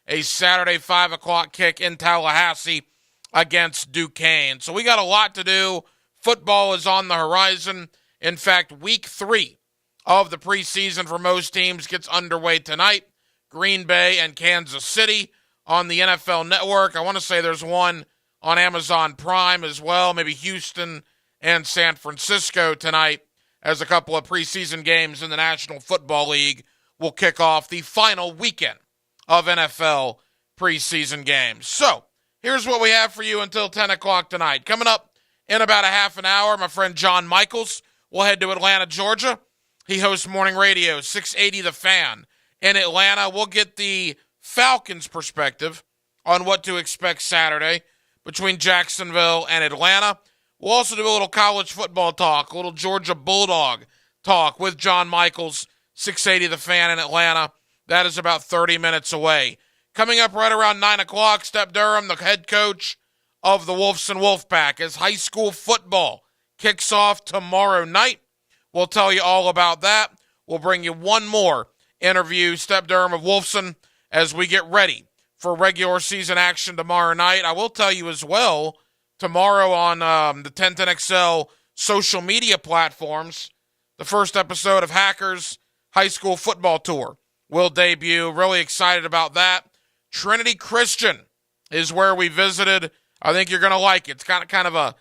a Saturday 5 o'clock kick in Tallahassee against Duquesne. So we got a lot to do. Football is on the horizon. In fact, week 3 of the preseason for most teams gets underway tonight. Green Bay and Kansas City on the NFL Network. I want to say there's one on Amazon Prime as well, maybe Houston and San Francisco tonight, as a couple of preseason games in the National Football League will kick off the final weekend of NFL preseason games. So, here's what we have for you until 10 o'clock tonight. Coming up in about a half an hour, my friend John Michaels will head to Atlanta, Georgia. He hosts morning radio, 680 The Fan in Atlanta. We'll get the Falcons' perspective on what to expect Saturday between Jacksonville and Atlanta. We'll also do a little college football talk, a little Georgia Bulldog talk with John Michaels, 680 The Fan in Atlanta. That is about 30 minutes away. Coming up right around 9 o'clock, Step Durham, the head coach of the Wolves and Wolfpack, as high school football kicks off tomorrow night. We'll tell you all about that. We'll bring you one more interview, Step Durham of Wolfson, as we get ready for regular season action tomorrow night. I will tell you as well, tomorrow on the 1010XL social media platforms, the first episode of Hackers High School Football Tour will debut. Really excited about that. Trinity Christian is where we visited. I think you're going to like it. It's got kind of a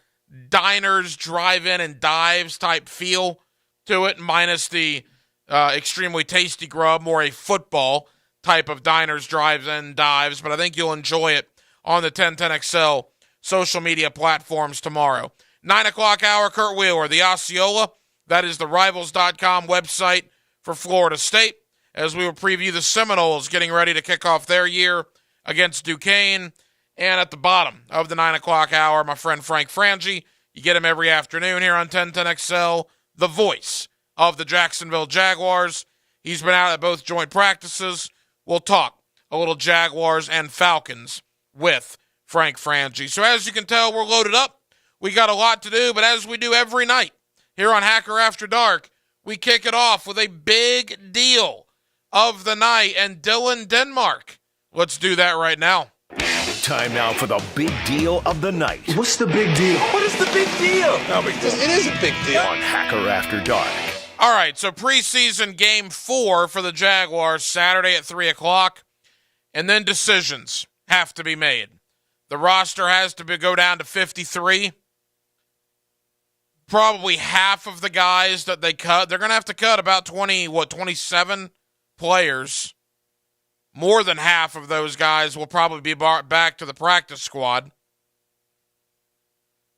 diners, drive-in, and dives type feel to it, minus the extremely tasty grub, more a football type of diners, drive-in, dives. But I think you'll enjoy it on the 1010XL social media platforms tomorrow. 9 o'clock hour, Kurt Weiler, the Osceola. That is the Rivals.com website for Florida State, as we will preview the Seminoles getting ready to kick off their year against Duquesne. And at the bottom of the 9 o'clock hour, my friend Frank Frangie. You get him every afternoon here on 1010XL, the voice of the Jacksonville Jaguars. He's been out at both joint practices. We'll talk a little Jaguars and Falcons with Frank Frangie. So as you can tell, we're loaded up. We got a lot to do, but as we do every night here on Hacker After Dark, we kick it off with a big deal of the night. And Dylan Denmark, let's do that right now. Time now for the big deal of the night. What's the big deal? What is the big deal? No big deal. It is a big deal. On Hacker After Dark. All right, so preseason game 4 for the Jaguars, Saturday at 3 o'clock. And then decisions have to be made. The roster has to go down to 53. Probably half of the guys that they cut, they're going to have to cut about 27 players. More than half of those guys will probably be brought back to the practice squad.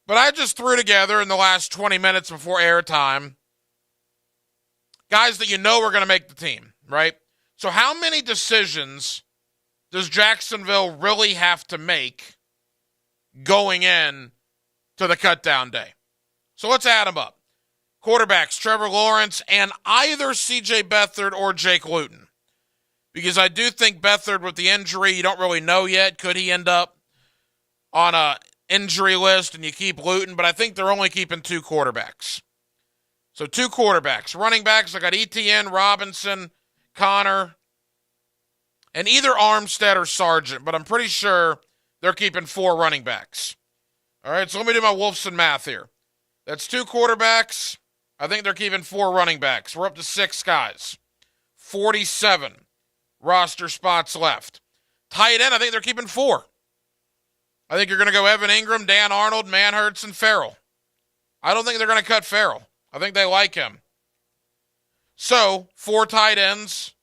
But I just threw together in the last 20 minutes before airtime guys that you know are going to make the team, right? So how many decisions does Jacksonville really have to make going in to the cutdown day? So let's add them up. Quarterbacks, Trevor Lawrence, and either C.J. Beathard or Jake Luton. Because I do think Beathard, with the injury, you don't really know yet. Could he end up on a injury list and you keep Luton? But I think they're only keeping 2 quarterbacks. So 2 quarterbacks. Running backs, I got Etienne, Robinson, Connor, and either Armstead or Sargent. But I'm pretty sure they're keeping 4 running backs. All right, so let me do my Wolfson math here. That's 2 quarterbacks. I think they're keeping 4 running backs. We're up to 6 guys. 47 roster spots left. Tight end, I think they're keeping 4. I think you're going to go Evan Ingram, Dan Arnold, Manhertz, and Farrell. I don't think they're going to cut Farrell. I think they like him. So, 4 tight ends.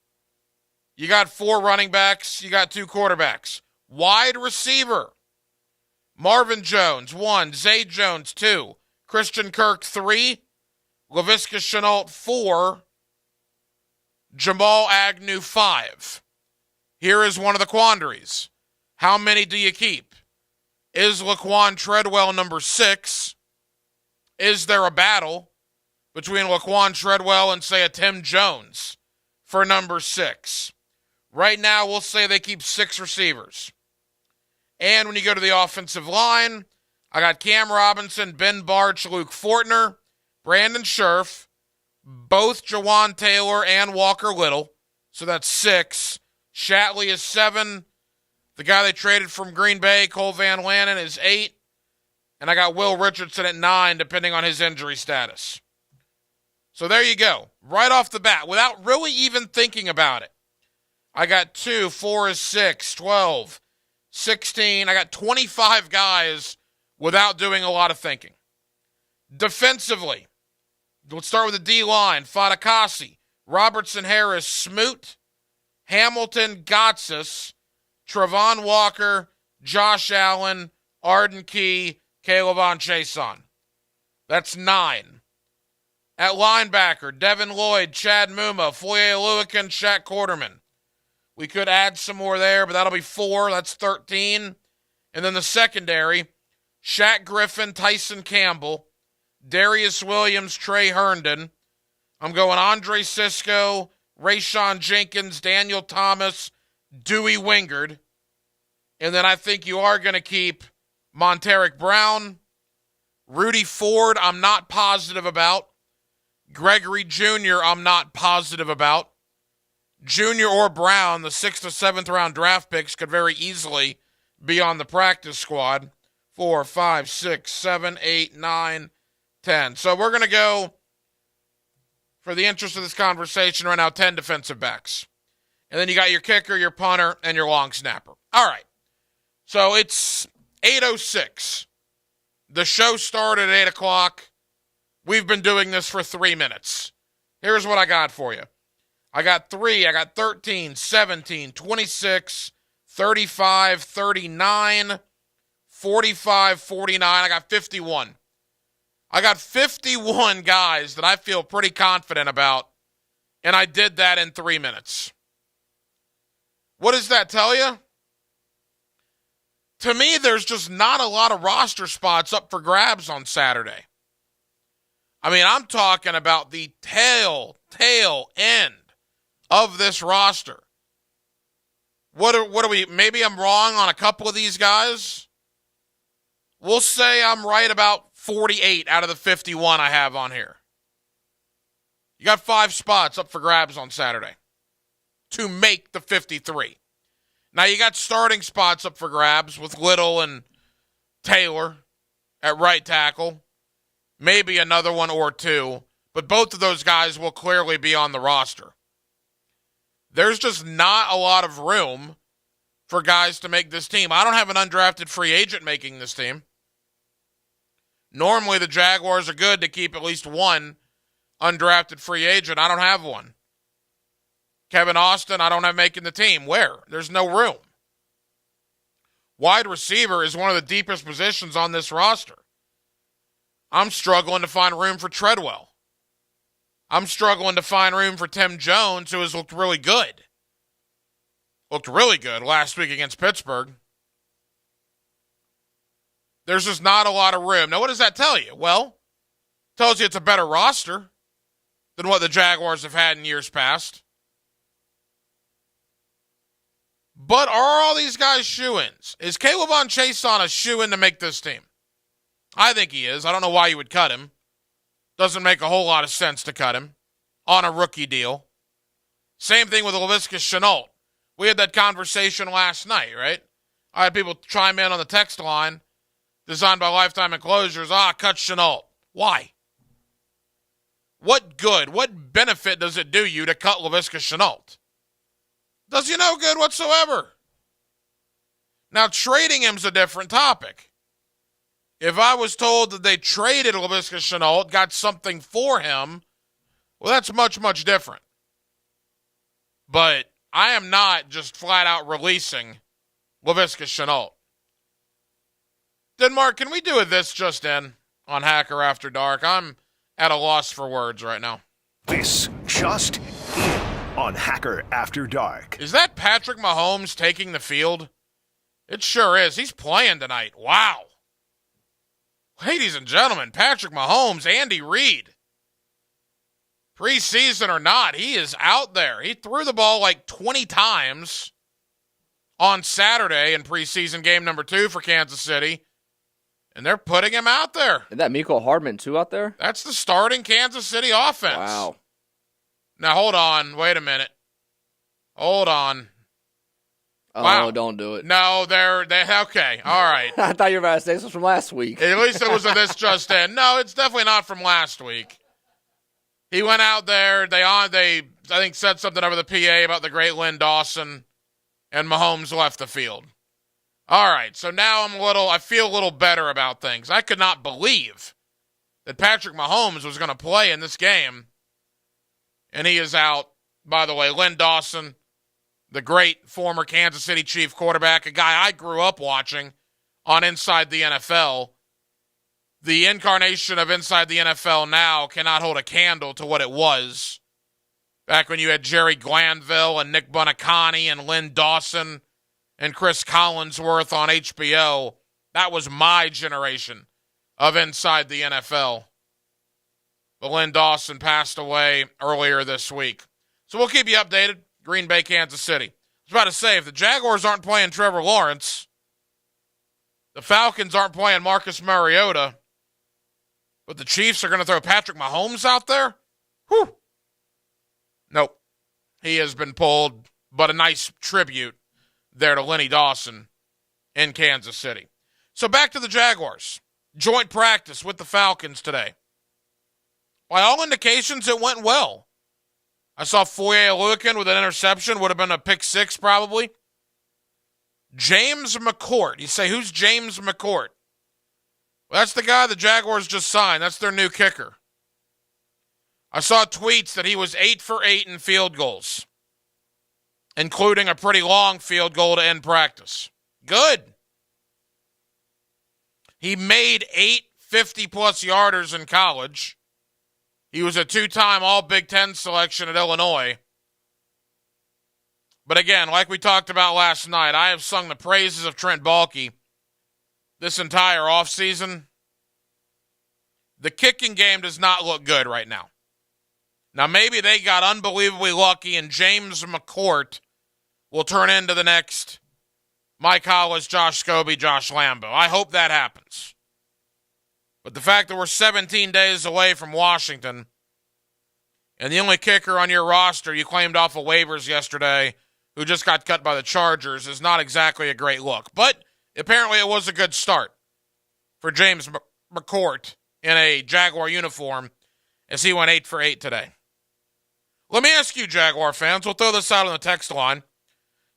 You got 4 running backs. You got 2 quarterbacks. Wide receiver. Marvin Jones, 1. Zay Jones, 2. Christian Kirk, 3. Laviska Shenault, 4. Jamal Agnew, 5. Here is one of the quandaries. How many do you keep? Is Laquan Treadwell number 6? Is there a battle between Laquan Treadwell and, say, a Tim Jones for number 6? Right now, we'll say they keep 6 receivers. And when you go to the offensive line, I got Cam Robinson, Ben Barch, Luke Fortner, Brandon Scherf, both Jawan Taylor and Walker Little. So that's 6. Shatley is 7. The guy they traded from Green Bay, Cole Van Lanen, is 8. And I got Will Richardson at 9, depending on his injury status. So there you go. Right off the bat, without really even thinking about it. I got 2, 4 is 6, 12, 16. I got 25 guys without doing a lot of thinking. Defensively, let's start with the D-line. Fadakasi, Robertson Harris, Smoot, Hamilton, Gotsis, Travon Walker, Josh Allen, Arden Key, Caleb Chason. That's 9. At linebacker, Devin Lloyd, Chad Muma, Foye Oluokun, Shaq Quarterman. We could add some more there, but that'll be 4. That's 13. And then the secondary, Shaq Griffin, Tyson Campbell, Darius Williams, Trey Herndon. I'm going Andre Sisco, Rayshawn Jenkins, Daniel Thomas, Dewey Wingard. And then I think you are going to keep Monteric Brown. Rudy Ford, I'm not positive about. Gregory Jr., I'm not positive about. Jr. or Brown, the 6th or 7th round draft picks, could very easily be on the practice squad. 4, 5, 6, 7, 8, 9, 10. So we're going to go, for the interest of this conversation right now, 10 defensive backs. And then you got your kicker, your punter, and your long snapper. All right. So it's 8:06. The show started at 8 o'clock. We've been doing this for 3 minutes. Here's what I got for you. I got 3, I got 13, 17, 26, 35, 39, 45, 49. I got 51. I got 51 guys that I feel pretty confident about, and I did that in 3 minutes. What does that tell you? To me, there's just not a lot of roster spots up for grabs on Saturday. I mean, I'm talking about the tail end of this roster. What are we, maybe I'm wrong on a couple of these guys. We'll say I'm right about 48 out of the 51 I have on here. You got 5 spots up for grabs on Saturday to make the 53. Now you got starting spots up for grabs with Little and Taylor at right tackle. Maybe another one or 2, but both of those guys will clearly be on the roster. There's just not a lot of room for guys to make this team. I don't have an undrafted free agent making this team. Normally the Jaguars are good to keep at least one undrafted free agent. I don't have one. Kevin Austin, I don't have making the team. Where? There's no room. Wide receiver is one of the deepest positions on this roster. I'm struggling to find room for Treadwell. I'm struggling to find room for Tim Jones, who has looked really good. Looked really good last week against Pittsburgh. There's just not a lot of room. Now, what does that tell you? Well, it tells you it's a better roster than what the Jaguars have had in years past. But are all these guys shoo-ins? Is Caleb Chason a shoo-in to make this team? I think he is. I don't know why you would cut him. Doesn't make a whole lot of sense to cut him on a rookie deal. Same thing with Laviska Shenault. We had that conversation last night, right? I had people chime in on the text line, designed by Lifetime Enclosures. Cut Shenault. Why? What good, what benefit does it do you to cut Laviska Shenault? Does you no good whatsoever. Now, trading him's a different topic. If I was told that they traded Laviska Shenault, got something for him, well, that's much, much different. But I am not just flat out releasing Laviska Shenault. Denmark, can we do a This Just In on Hacker After Dark? I'm at a loss for words right now. This Just In on Hacker After Dark. Is that Patrick Mahomes taking the field? It sure is. He's playing tonight. Wow. Ladies and gentlemen, Patrick Mahomes, Andy Reid. Preseason or not, he is out there. He threw the ball like 20 times on Saturday in preseason game number 2 for Kansas City, and they're putting him out there. Is that Mecole Hardman too out there? That's the starting Kansas City offense. Wow. Now, hold on. Wait a minute. Hold on. Wow. Oh, don't do it. No, they're okay. All right. I thought you were about to say this was from last week. At least it was a this just in. No, it's definitely not from last week. He went out there. They I think said something over the PA about the great Lynn Dawson, and Mahomes left the field. All right, so now I feel a little better about things. I could not believe that Patrick Mahomes was going to play in this game, and he is out. By the way, Lynn Dawson, the great former Kansas City Chief quarterback, a guy I grew up watching on Inside the NFL. The incarnation of Inside the NFL now cannot hold a candle to what it was back when you had Jerry Glanville and Nick Buoniconti and Lynn Dawson and Chris Collinsworth on HBO. That was my generation of Inside the NFL. But Lynn Dawson passed away earlier this week. So we'll keep you updated. Green Bay, Kansas City. I was about to say, if the Jaguars aren't playing Trevor Lawrence, the Falcons aren't playing Marcus Mariota, but the Chiefs are going to throw Patrick Mahomes out there? Whew. Nope. He has been pulled, but a nice tribute there to Lenny Dawson in Kansas City. So back to the Jaguars. Joint practice with the Falcons today. By all indications, it went well. I saw Foye Oluokun with an interception. Would have been a pick six probably. James McCourt. You say, who's James McCourt? Well, that's the guy the Jaguars just signed. That's their new kicker. I saw tweets that he was 8 for 8 in field goals, including a pretty long field goal to end practice. Good. He made 8 50-plus yarders in college. He was a 2-time All-Big Ten selection at Illinois. But again, like we talked about last night, I have sung the praises of Trent Baalke this entire offseason. The kicking game does not look good right now. Now, maybe they got unbelievably lucky and James McCourt will turn into the next Mike Hollis, Josh Scobie, Josh Lambo. I hope that happens. But the fact that we're 17 days away from Washington and the only kicker on your roster you claimed off of waivers yesterday who just got cut by the Chargers is not exactly a great look. But apparently it was a good start for James McCourt in a Jaguar uniform as he went 8 for 8 today. Let me ask you, Jaguar fans, we'll throw this out on the text line,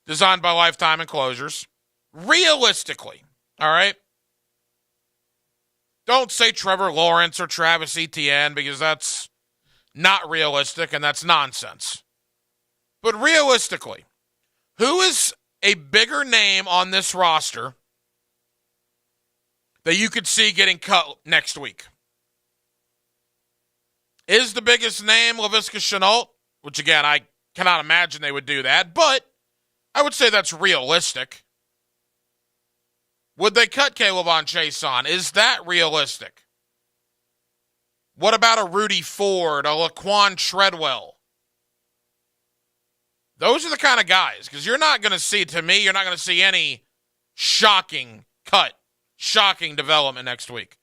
designed by Lifetime Enclosures. Realistically, all right? Don't say Trevor Lawrence or Travis Etienne because that's not realistic and that's nonsense. But realistically, who is a bigger name on this roster that you could see getting cut next week? Is the biggest name Laviska Shenault? Which, again, I cannot imagine they would do that, but I would say that's realistic. Would they cut Caleb Chason? Is that realistic? What about a Rudy Ford, a Laquan Treadwell? Those are the kind of guys, because you're not going to see, to me, you're not going to see any shocking cut, shocking development next week.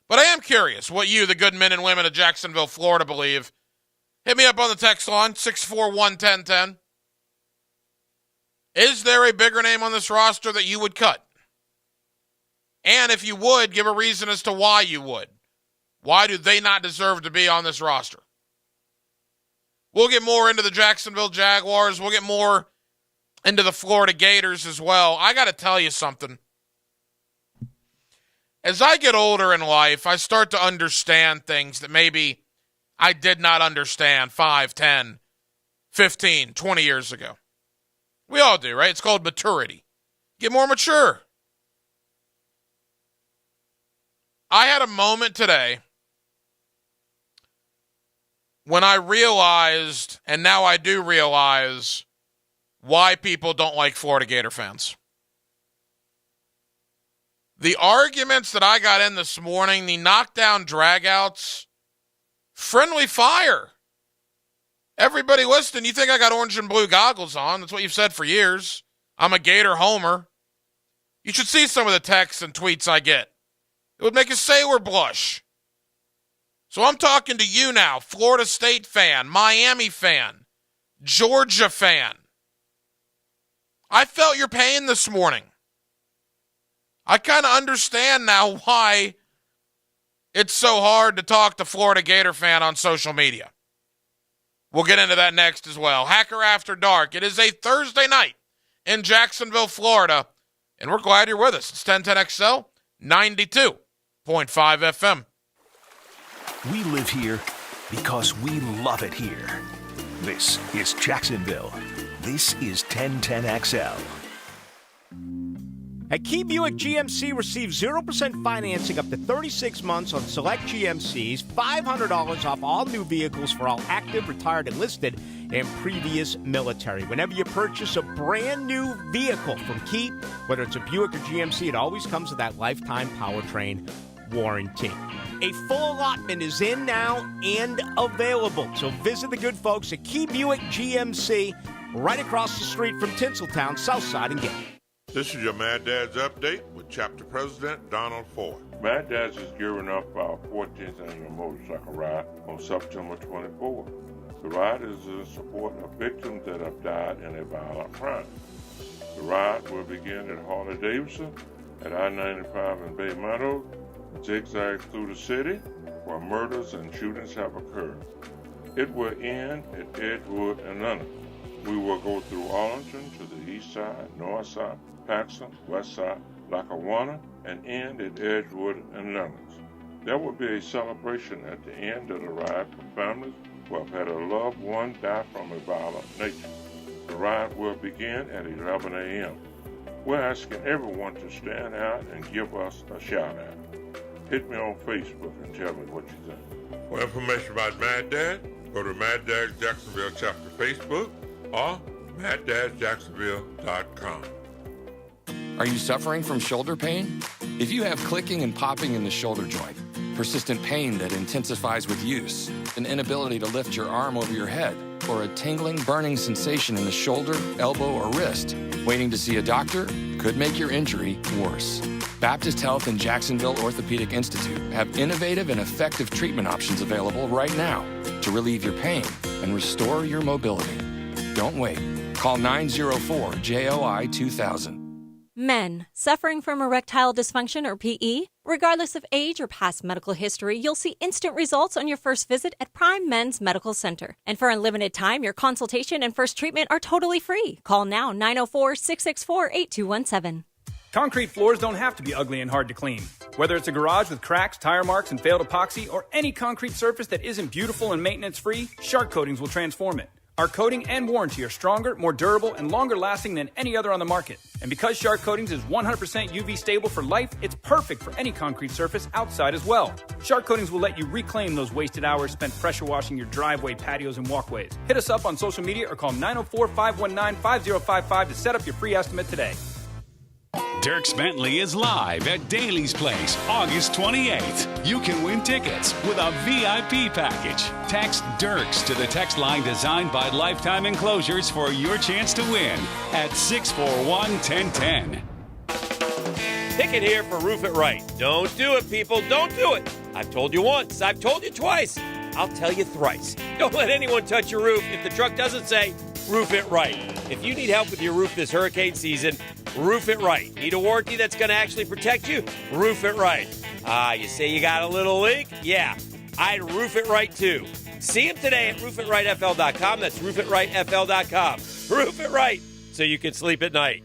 But I am curious what you, the good men and women of Jacksonville, Florida, believe. Hit me up on the text line, 641-1010. Is there a bigger name on this roster that you would cut? And if you would, give a reason as to why you would. Why do they not deserve to be on this roster? We'll get more into the Jacksonville Jaguars. We'll get more into the Florida Gators as well. I got to tell you something. As I get older in life, I start to understand things that maybe I did not understand 5, 10, 15, 20 years ago. We all do, right? It's called maturity. Get more mature. I had a moment today when I realized, and now I do realize, why people don't like Florida Gator fans. The arguments that I got in this morning, the knockdown dragouts, friendly fire. Everybody listening, you think I got orange and blue goggles on. That's what you've said for years. I'm a Gator homer. You should see some of the texts and tweets I get. It would make a sailor blush. So I'm talking to you now, Florida State fan, Miami fan, Georgia fan. I felt your pain this morning. I kind of understand now why it's so hard to talk to Florida Gator fan on social media. We'll get into that next as well. Hacker After Dark. It is a Thursday night in Jacksonville, Florida, and we're glad you're with us. It's 1010XL, 92.5 FM. We live here because we love it here. This is Jacksonville. This is 1010XL. At Key Buick GMC, receive 0% financing up to 36 months on select GMCs, $500 off all new vehicles for all active, retired, enlisted, and previous military. Whenever you purchase a brand new vehicle from Key, whether it's a Buick or GMC, it always comes with that lifetime powertrain warranty. A full allotment is in now and available. So visit the good folks at Key Buick GMC right across the street from Tinseltown, Southside and Gate. This is your Mad Dad's Update with Chapter President Donald Ford. Mad Dad's is gearing up for our 14th annual motorcycle ride on September 24th. The ride is in support of victims that have died in a violent crime. The ride will begin at Harley-Davidson at I-95 in Bay Meadows, zigzag through the city where murders and shootings have occurred. It will end at Edgewood and London. We will go through Arlington to the east side, north side, Paxton, west side, Lackawanna, and end at Edgewood and Lemons. There will be a celebration at the end of the ride for families who have had a loved one die from a violent nature. The ride will begin at 11 a.m. We're asking everyone to stand out and give us a shout out. Hit me on Facebook and tell me what you think. For information about Mad Dad, go to Mad Dad's Jacksonville Chapter Facebook or MadDadJacksonville.com. Are you suffering from shoulder pain? If you have clicking and popping in the shoulder joint, persistent pain that intensifies with use, an inability to lift your arm over your head, or a tingling, burning sensation in the shoulder, elbow, or wrist, waiting to see a doctor could make your injury worse. Baptist Health and Jacksonville Orthopedic Institute have innovative and effective treatment options available right now to relieve your pain and restore your mobility. Don't wait. Call 904-JOI-2000. Men suffering from erectile dysfunction or PE, regardless of age or past medical history, you'll see instant results on your first visit at Prime Men's Medical Center. And for unlimited time, your consultation and first treatment are totally free. Call now 904-664-8217. Concrete floors don't have to be ugly and hard to clean. Whether it's a garage with cracks, tire marks, and failed epoxy, or any concrete surface that isn't beautiful and maintenance-free, Shark Coatings will transform it. Our coating and warranty are stronger, more durable, and longer lasting than any other on the market. And because Shark Coatings is 100% UV stable for life, it's perfect for any concrete surface outside as well. Shark Coatings will let you reclaim those wasted hours spent pressure washing your driveway, patios, and walkways. Hit us up on social media or call 904-519-5055 to set up your free estimate today. Dierks Bentley is live at Daly's Place, August 28th. You can win tickets with a VIP package. Text Dierks to the text line designed by Lifetime Enclosures for your chance to win at 641-1010. Pickett here for Roof It Right. Don't do it, people. Don't do it. I've told you once. I've told you twice. I'll tell you thrice. Don't let anyone touch your roof if the truck doesn't say Roof It Right. If you need help with your roof this hurricane season, Roof It Right. Need a warranty that's going to actually protect you? Roof It Right. You say you got a little leak? Yeah, I'd roof it right too. See them today at roofitRightFL.com. That's roofitRightFL.com. Roof it right so you can sleep at night.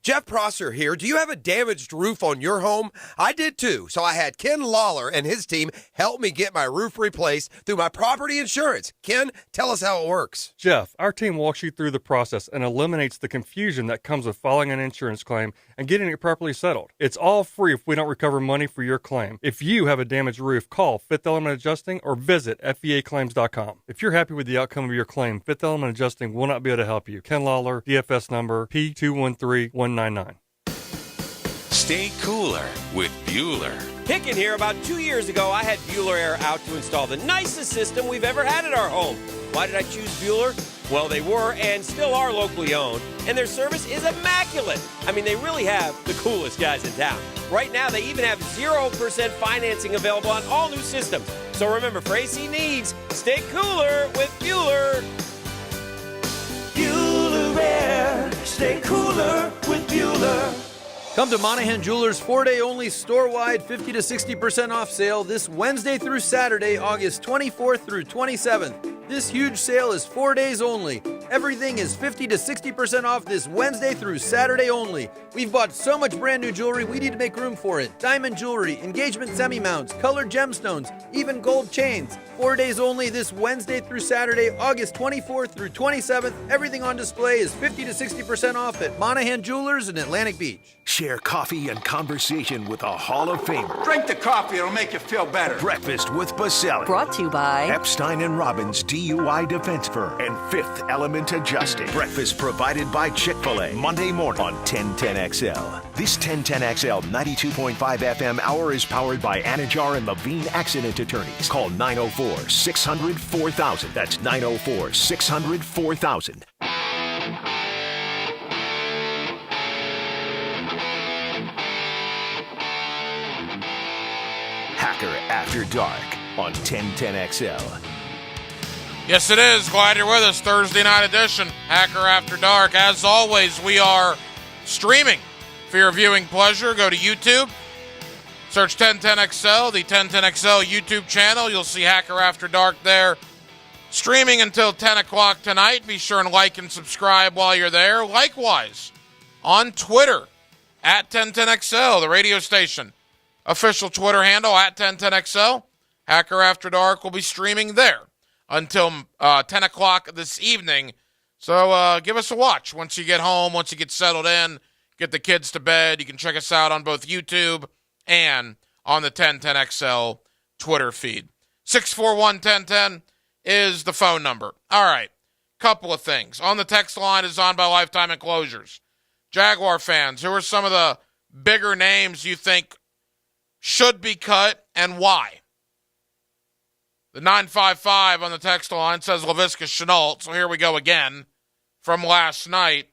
Jeff Prosser here. Do you have a damaged roof on your home? I did too, so I had Ken Lawler and his team help me get my roof replaced through my property insurance. Ken, tell us how it works. Jeff, our team walks you through the process and eliminates the confusion that comes with filing an insurance claim and getting it properly settled. It's all free if we don't recover money for your claim. If you have a damaged roof, call Fifth Element Adjusting or visit FEAClaims.com. If you're happy with the outcome of your claim, Fifth Element Adjusting will not be able to help you. Ken Lawler, DFS number P213199. Stay cooler with Bueller. Pickett here. About 2 years ago, I had Bueller Air out to install the nicest system we've ever had at our home. Why did I choose Bueller? Well, they were and still are locally owned, and their service is immaculate. I mean, they really have the coolest guys in town. Right now, they even have 0% financing available on all new systems. So remember, for AC needs, stay cooler with Bueller. Bueller Air. Stay cooler with Bueller. Come to Monahan Jewelers 4-day only store-wide 50 to 60% off sale this Wednesday through Saturday, August 24th through 27th. This huge sale is 4 days only. Everything is 50 to 60% off this Wednesday through Saturday only. We've bought so much brand new jewelry, we need to make room for it. Diamond jewelry, engagement semi-mounts, colored gemstones, even gold chains. 4 days only this Wednesday through Saturday, August 24th through 27th. Everything on display is 50 to 60% off at Monahan Jewelers in Atlantic Beach. Share coffee and conversation with a Hall of Famer. Drink the coffee, it'll make you feel better. Breakfast with Baselli. Brought to you by Epstein and Robbins DUI defense firm and Fifth Element Adjusting. Breakfast provided by Chick-fil-A. Monday morning on 1010XL. This 1010XL 92.5 FM hour is powered by Anajar and Levine Accident Attorneys. Call 904-600-4000. That's 904-600-4000. Hacker After Dark on 1010XL. Yes, it is. Glad you're with us. Thursday night edition, Hacker After Dark. As always, we are streaming for your viewing pleasure. Go to YouTube. Search 1010XL, the 1010XL YouTube channel. You'll see Hacker After Dark there. Streaming until 10 o'clock tonight. Be sure and like and subscribe while you're there. Likewise, on Twitter, at 1010XL, the radio station. Official Twitter handle, at 1010XL. Hacker After Dark will be streaming there until 10 o'clock this evening. So give us a watch once you get home, once you get settled in, get the kids to bed. You can check us out on both YouTube and on the 1010XL Twitter feed. 641-1010 is the phone number. All right, couple of things. On the text line is on by Lifetime Enclosures. Jaguar fans, who are some of the bigger names you think should be cut and why? The 955 on the text line says Laviska Shenault. So here we go again from last night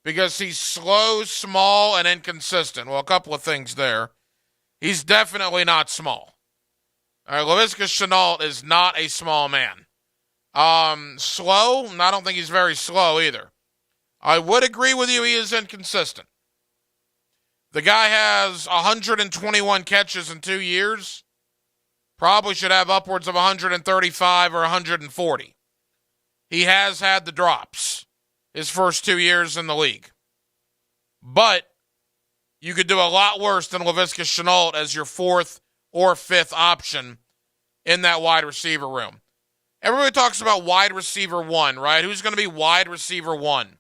because he's slow, small, and inconsistent. Well, a couple of things there. He's definitely not small. All right, Laviska Shenault is not a small man. Slow? I don't think he's very slow either. I would agree with you he is inconsistent. The guy has 121 catches in 2 years. Probably should have upwards of 135 or 140. He has had the drops his first 2 years in the league. But you could do a lot worse than Laviska Shenault as your fourth or fifth option in that wide receiver room. Everybody talks about wide receiver one, right? Who's going to be wide receiver one?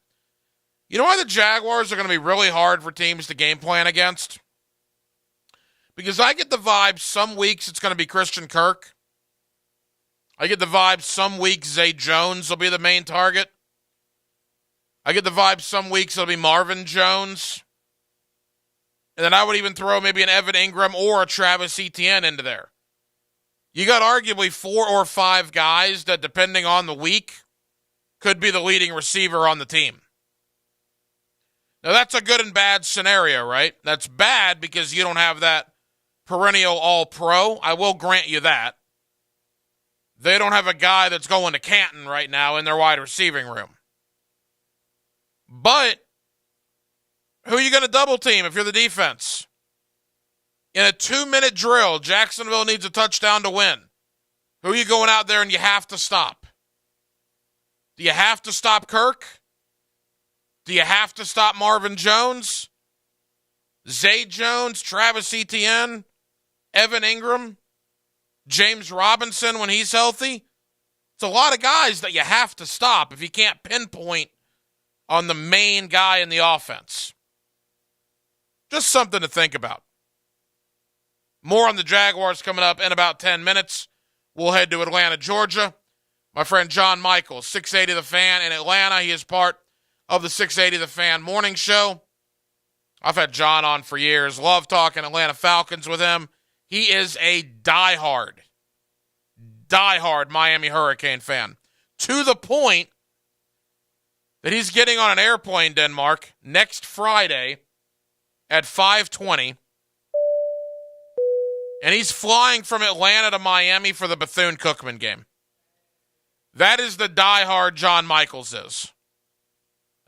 You know why the Jaguars are going to be really hard for teams to game plan against? Because I get the vibe some weeks it's going to be Christian Kirk. I get the vibe some weeks Zay Jones will be the main target. I get the vibe some weeks it'll be Marvin Jones. And then I would even throw maybe an Evan Ingram or a Travis Etienne into there. You got arguably 4 or 5 guys that, depending on the week, could be the leading receiver on the team. Now, that's a good and bad scenario, right? That's bad because you don't have that perennial all-pro. I will grant you that. They don't have a guy that's going to Canton right now in their wide receiving room. But who are you going to double team if you're the defense? In a 2-minute drill, Jacksonville needs a touchdown to win. Who are you going out there and you have to stop? Do you have to stop Kirk? Do you have to stop Marvin Jones? Zay Jones, Travis Etienne, Evan Ingram, James Robinson when he's healthy? It's a lot of guys that you have to stop if you can't pinpoint on the main guy in the offense. Just something to think about. More on the Jaguars coming up in about 10 minutes. We'll head to Atlanta, Georgia. My friend John Michaels, 680 The Fan in Atlanta. He is part of the 680 The Fan morning show. I've had John on for years. Love talking Atlanta Falcons with him. He is a diehard Miami Hurricane fan. To the point that he's getting on an airplane, Denmark, next Friday at 5:20. And he's flying from Atlanta to Miami for the Bethune-Cookman game. That is the diehard John Michaels is.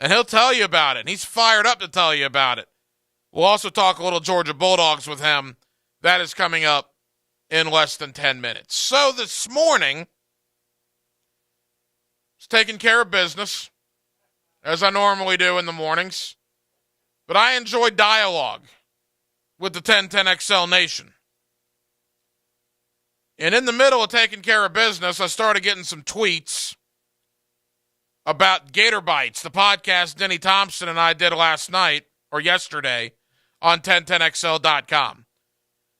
And he'll tell you about it. And he's fired up to tell you about it. We'll also talk a little Georgia Bulldogs with him. That is coming up in less than 10 minutes. So this morning, I was taking care of business, as I normally do in the mornings. But I enjoy dialogue with the 1010XL Nation. And in the middle of taking care of business, I started getting some tweets about Gator Bites, the podcast Denny Thompson and I did last night, or yesterday, on 1010XL.com,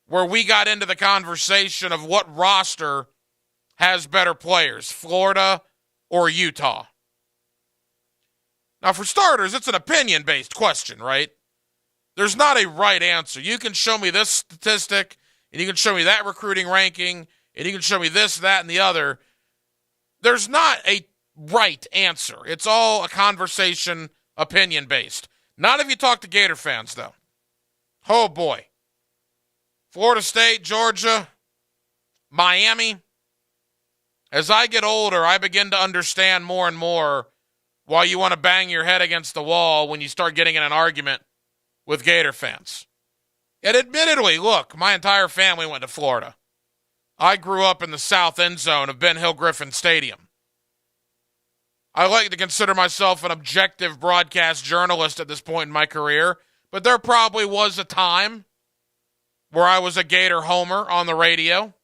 where we got into the conversation of what roster has better players, Florida or Utah. Now, for starters, it's an opinion-based question, right? There's not a right answer. You can show me this statistic, and you can show me that recruiting ranking, and you can show me this, that, and the other. There's not a right answer. It's all a conversation, opinion-based. Not if you talk to Gator fans, though. Oh, boy. Florida State, Georgia, Miami. As I get older, I begin to understand more and more why you want to bang your head against the wall when you start getting in an argument with Gator fans. And admittedly, look, my entire family went to Florida. I grew up in the south end zone of Ben Hill Griffin Stadium. I like to consider myself an objective broadcast journalist at this point in my career, but there probably was a time where I was a Gator homer on the radio,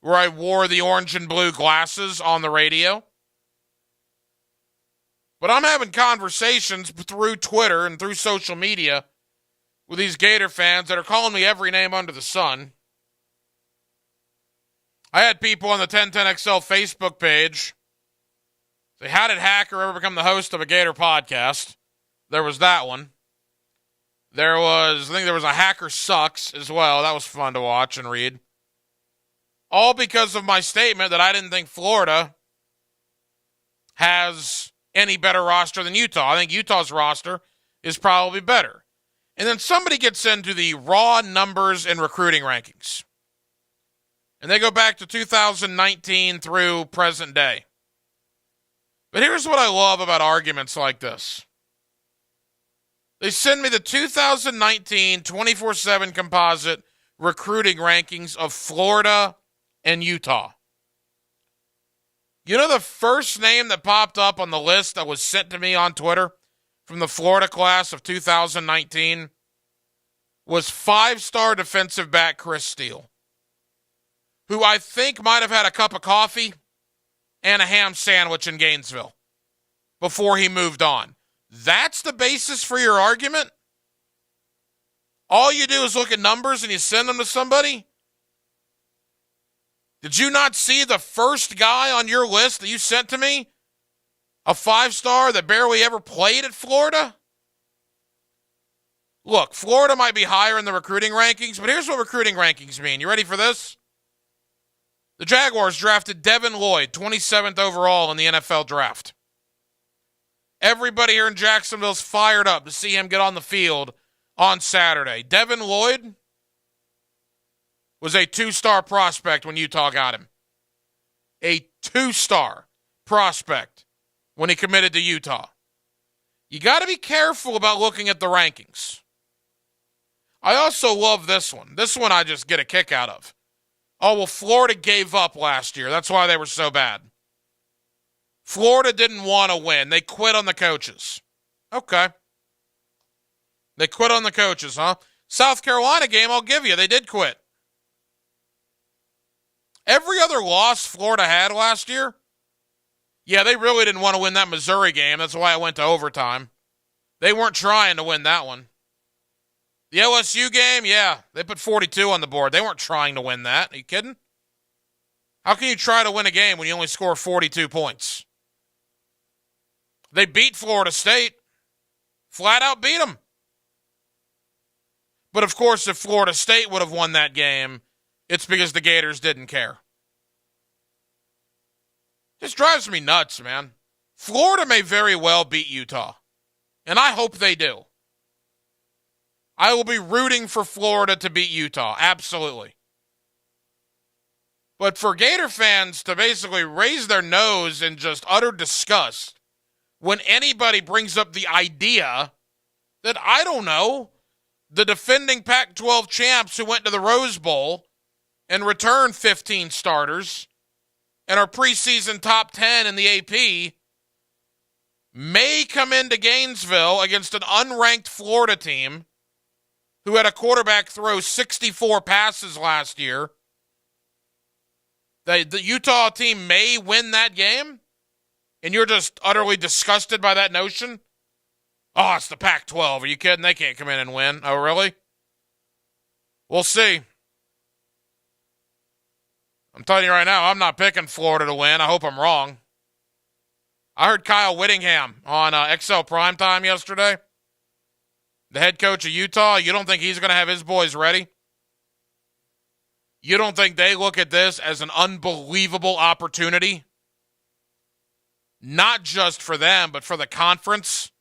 where I wore the orange and blue glasses on the radio. But I'm having conversations through Twitter and through social media with these Gator fans that are calling me every name under the sun. I had people on the 1010XL Facebook page say, how did Hacker ever become the host of a Gator podcast? There was that one. I think there was a Hacker Sucks as well. That was fun to watch and read. All because of my statement that I didn't think Florida has any better roster than Utah. I think Utah's roster is probably better. And then somebody gets into the raw numbers and recruiting rankings. And they go back to 2019 through present day. But here's what I love about arguments like this. They send me the 2019 24/7 composite recruiting rankings of Florida and Utah. You know the first name that popped up on the list that was sent to me on Twitter from the Florida class of 2019 was 5-star defensive back Chris Steele, who I think might have had a cup of coffee and a ham sandwich in Gainesville before he moved on. That's the basis for your argument? All you do is look at numbers and you send them to somebody? Did you not see the first guy on your list that you sent to me? A 5-star that barely ever played at Florida? Look, Florida might be higher in the recruiting rankings, but here's what recruiting rankings mean. You ready for this? The Jaguars drafted Devin Lloyd, 27th overall in the NFL draft. Everybody here in Jacksonville's fired up to see him get on the field on Saturday. Devin Lloyd was a 2-star prospect when Utah got him. A 2-star prospect when he committed to Utah. You got to be careful about looking at the rankings. I also love this one. This one I just get a kick out of. Oh, well, Florida gave up last year. That's why they were so bad. Florida didn't want to win. They quit on the coaches. Okay. They quit on the coaches, huh? South Carolina game, I'll give you. They did quit. Every other loss Florida had last year, yeah, they really didn't want to win that Missouri game. That's why it went to overtime. They weren't trying to win that one. The LSU game, yeah, they put 42 on the board. They weren't trying to win that. Are you kidding? How can you try to win a game when you only score 42 points? They beat Florida State. Flat out beat them. But, of course, if Florida State would have won that game, it's because the Gators didn't care. Just drives me nuts, man. Florida may very well beat Utah, and I hope they do. I will be rooting for Florida to beat Utah, absolutely. But for Gator fans to basically raise their nose in just utter disgust when anybody brings up the idea that, I don't know, the defending Pac-12 champs who went to the Rose Bowl and returned 15 starters and are preseason top 10 in the AP may come into Gainesville against an unranked Florida team who had a quarterback throw 64 passes last year. The Utah team may win that game, and you're just utterly disgusted by that notion? Oh, it's the Pac-12. Are you kidding? They can't come in and win. Oh, really? We'll see. I'm telling you right now, I'm not picking Florida to win. I hope I'm wrong. I heard Kyle Whittingham on XL Primetime yesterday, the head coach of Utah. You don't think he's going to have his boys ready? You don't think they look at this as an unbelievable opportunity? Not just for them, but for the conference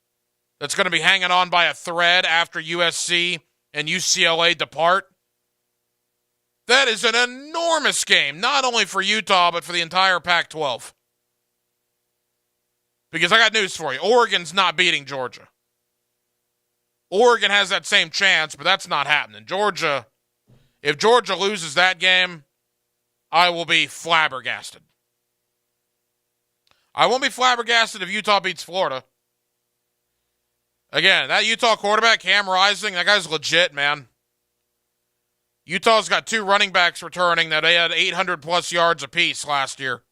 that's going to be hanging on by a thread after USC and UCLA depart? That is an enormous game, not only for Utah, but for the entire Pac-12. Because I got news for you. Oregon's not beating Georgia. Oregon has that same chance, but that's not happening. Georgia, if Georgia loses that game, I will be flabbergasted. I won't be flabbergasted if Utah beats Florida. Again, that Utah quarterback, Cam Rising, that guy's legit, man. Utah's got 2 running backs returning that they had 800-plus yards apiece last year.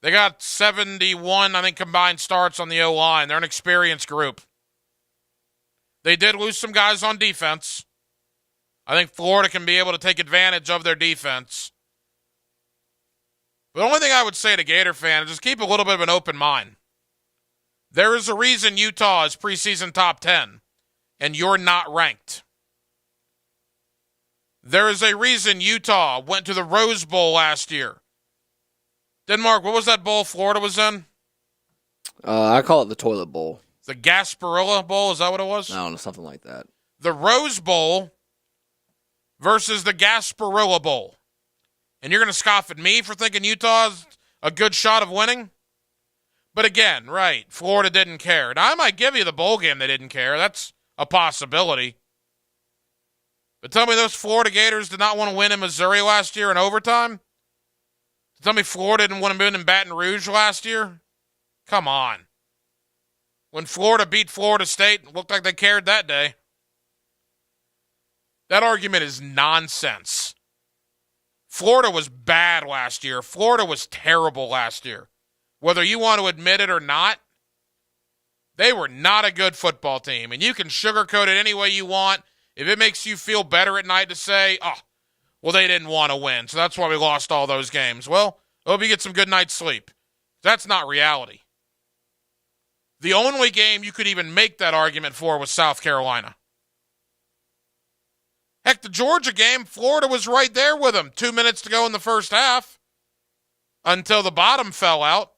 They got 71, I think, combined starts on the O-line. They're an experienced group. They did lose some guys on defense. I think Florida can be able to take advantage of their defense. But the only thing I would say to Gator fans is just keep a little bit of an open mind. There is a reason Utah is preseason top 10, and you're not ranked. There is a reason Utah went to the Rose Bowl last year. Denmark, what was that bowl Florida was in? I call it the Toilet Bowl. The Gasparilla Bowl, is that what it was? I don't know, something like that. The Rose Bowl versus the Gasparilla Bowl. And you're going to scoff at me for thinking Utah's a good shot of winning? But again, right, Florida didn't care. Now, I might give you the bowl game they didn't care. That's a possibility. But tell me those Florida Gators did not want to win in Missouri last year in overtime? Tell me Florida didn't want to win in Baton Rouge last year? Come on. When Florida beat Florida State, it looked like they cared that day. That argument is nonsense. Florida was bad last year. Florida was terrible last year. Whether you want to admit it or not, they were not a good football team. And you can sugarcoat it any way you want. If it makes you feel better at night to say, oh, well, they didn't want to win, so that's why we lost all those games. Well, I hope you get some good night's sleep. That's not reality. The only game you could even make that argument for was South Carolina. Heck, the Georgia game, Florida was right there with them. 2 minutes to go in the first half until the bottom fell out.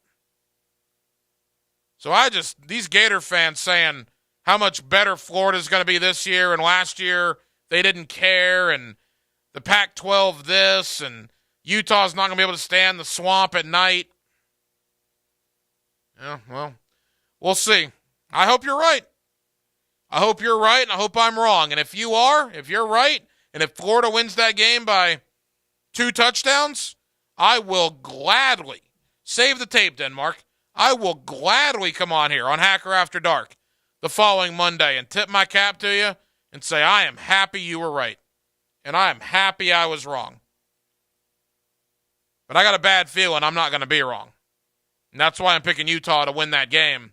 So these Gator fans saying how much better Florida's going to be this year and last year, they didn't care, and the Pac-12 this, and Utah's not going to be able to stand the swamp at night. Yeah, well, we'll see. I hope you're right. I hope you're right, and I hope I'm wrong. And if you're right, and if Florida wins that game by 2 touchdowns, I will gladly, save the tape, Denmark, I will gladly come on here on Hacker After Dark the following Monday and tip my cap to you and say, I am happy you were right. And I am happy I was wrong. But I got a bad feeling I'm not going to be wrong. And that's why I'm picking Utah to win that game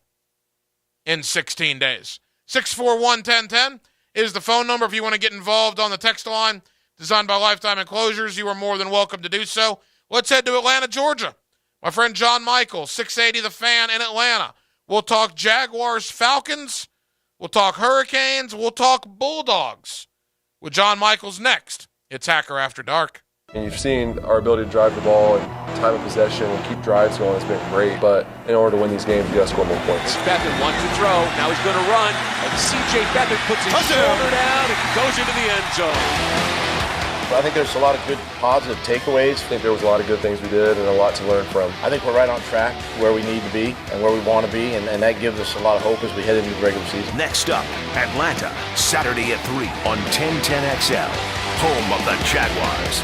in 16 days. 641-1010 is the phone number if you want to get involved on the text line. Designed by Lifetime Enclosures. You are more than welcome to do so. Let's head to Atlanta, Georgia. My friend John Michael, 680 The Fan in Atlanta. We'll talk Jaguars, Falcons. We'll talk Hurricanes. We'll talk Bulldogs. With John Michaels next. It's Hacker After Dark. And you've seen our ability to drive the ball and time of possession and keep drives going. It's been great. But in order to win these games, you got to score more points. Beathard wants to throw. Now he's going to run. And C.J. Beathard puts his shoulder down and goes into the end zone. I think there's a lot of good positive takeaways. I think there was a lot of good things we did and a lot to learn from. I think we're right on track where we need to be and where we want to be, and that gives us a lot of hope as we head into the regular season. Next up, Atlanta, Saturday at 3 on 1010XL, home of the Jaguars.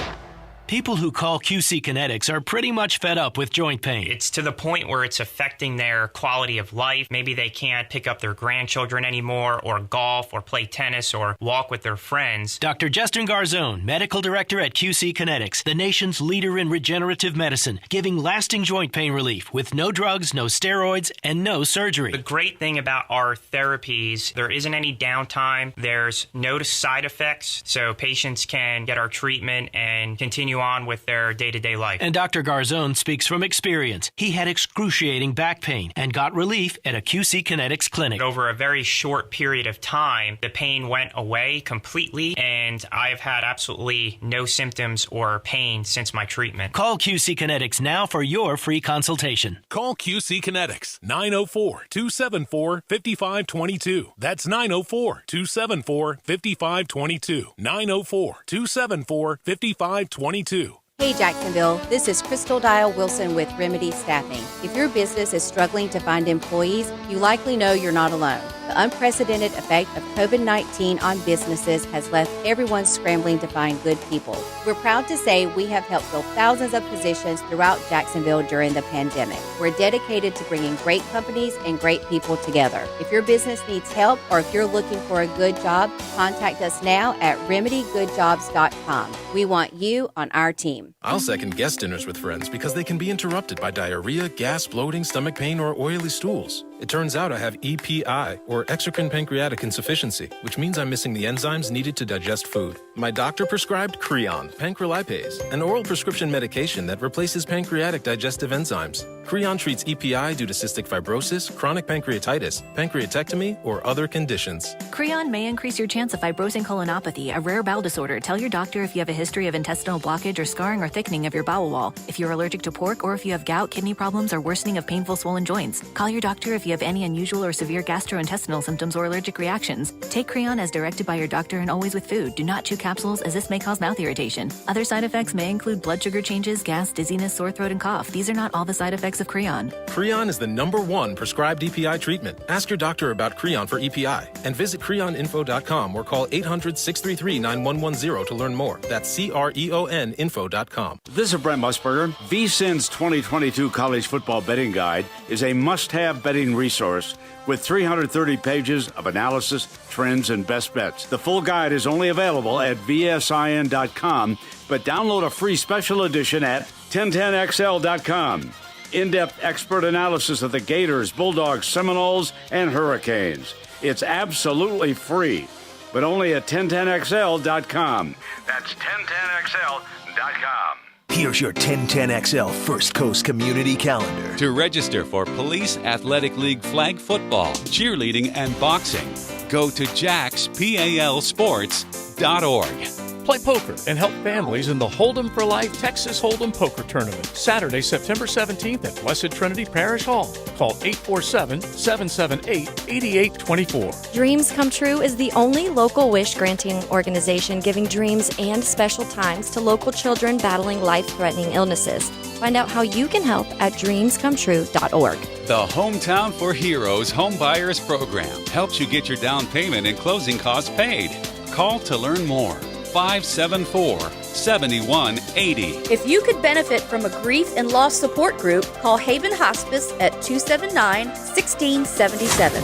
People who call QC Kinetics are pretty much fed up with joint pain. It's to the point where it's affecting their quality of life. Maybe they can't pick up their grandchildren anymore, or golf, or play tennis, or walk with their friends. Dr. Justin Garzone, Medical Director at QC Kinetics, the nation's leader in regenerative medicine, giving lasting joint pain relief with no drugs, no steroids, and no surgery. The great thing about our therapies, there isn't any downtime. There's no side effects, so patients can get our treatment and continue on with their day-to-day life. And Dr. Garzone speaks from experience. He had excruciating back pain and got relief at a QC Kinetics clinic. Over a very short period of time, the pain went away completely, and I've had absolutely no symptoms or pain since my treatment. Call QC Kinetics now for your free consultation. Call QC Kinetics, 904-274-5522. That's 904-274-5522. 904-274-5522. Hey Jacksonville, this is Crystal Dial Wilson with Remedy Staffing. If your business is struggling to find employees, you likely know you're not alone. The unprecedented effect of COVID-19 on businesses has left everyone scrambling to find good people. We're proud to say we have helped fill thousands of positions throughout Jacksonville during the pandemic. We're dedicated to bringing great companies and great people together. If your business needs help or if you're looking for a good job, contact us now at remedygoodjobs.com. We want you on our team. I'll second guest dinners with friends because they can be interrupted by diarrhea, gas, bloating, stomach pain, or oily stools. It turns out I have EPI, or exocrine pancreatic insufficiency, which means I'm missing the enzymes needed to digest food. My doctor prescribed Creon, pancrelipase, an oral prescription medication that replaces pancreatic digestive enzymes. Creon treats EPI due to cystic fibrosis, chronic pancreatitis, pancreatectomy, or other conditions. Creon may increase your chance of fibrosing colonopathy, a rare bowel disorder. Tell your doctor if you have a history of intestinal blockage or scarring or thickening of your bowel wall, if you're allergic to pork, or if you have gout, kidney problems, or worsening of painful swollen joints. Call your doctor if you have any unusual or severe gastrointestinal symptoms or allergic reactions. Take Creon as directed by your doctor and always with food. Do not chew capsules, as this may cause mouth irritation. Other side effects may include blood sugar changes, gas, dizziness, sore throat, and cough. These are not all the side effects of Creon. Creon is the #1 prescribed EPI treatment. Ask your doctor about Creon for EPI and visit creoninfo.com or call 800-633-9110 to learn more. That's CREONinfo.com. This is Brent Musburger. VSiN's 2022 College Football Betting Guide is a must-have betting resource with 330 pages of analysis, trends, and best bets. The full guide is only available at vsin.com, but download a free special edition at 1010xl.com. In-depth expert analysis of the Gators, Bulldogs, Seminoles, and Hurricanes. It's absolutely free, but only at 1010xl.com. That's 1010xl.com. Here's your 1010XL First Coast Community Calendar. To register for Police Athletic League flag football, cheerleading, and boxing, go to jaxpalsports.org. Play poker and help families in the Hold'em for Life Texas Hold'em Poker Tournament, Saturday, September 17th at Blessed Trinity Parish Hall. Call 847-778-8824. Dreams Come True is the only local wish-granting organization giving dreams and special times to local children battling life-threatening illnesses. Find out how you can help at dreamscometrue.org. The Hometown for Heroes Home Buyers Program helps you get your down payment and closing costs paid. Call to learn more. 574-7180. If you could benefit from a grief and loss support group, call Haven Hospice at 279-1677.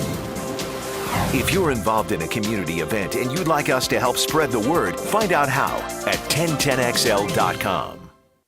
If you're involved in a community event and you'd like us to help spread the word, find out how at 1010xl.com.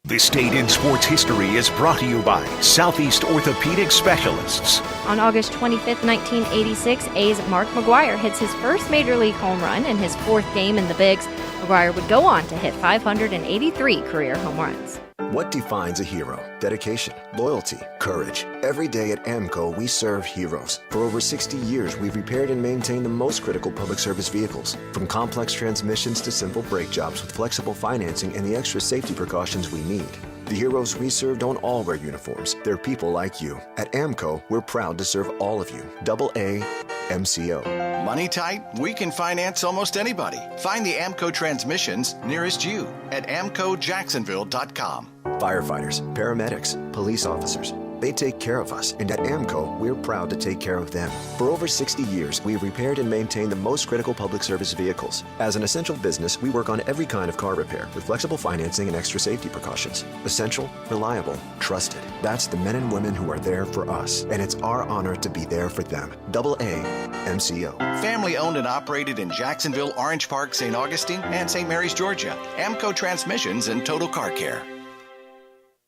This State in Sports History is brought to you by Southeast Orthopedic Specialists. On August 25th, 1986, A's Mark McGwire hits his first Major League home run in his fourth game in the Bigs. McGwire would go on to hit 583 career home runs. What defines a hero? Dedication, loyalty, courage. Every day at AMCO, we serve heroes. For over 60 years, we've repaired and maintained the most critical public service vehicles. From complex transmissions to simple brake jobs with flexible financing and the extra safety precautions we need. The heroes we serve don't all wear uniforms. They're people like you. At AMCO, we're proud to serve all of you. AA, MCO. Money tight? We can finance almost anybody. Find the AMCO transmissions nearest you at amcojacksonville.com. Firefighters, paramedics, police officers, they take care of us, and at AMCO, we're proud to take care of them. For over 60 years, we've repaired and maintained the most critical public service vehicles. As an essential business, we work on every kind of car repair with flexible financing and extra safety precautions. Essential, reliable, trusted. That's the men and women who are there for us, and it's our honor to be there for them. AA MCO. Family owned and operated in Jacksonville, Orange Park, St. Augustine, and St. Mary's, Georgia. AMCO Transmissions and Total Car Care.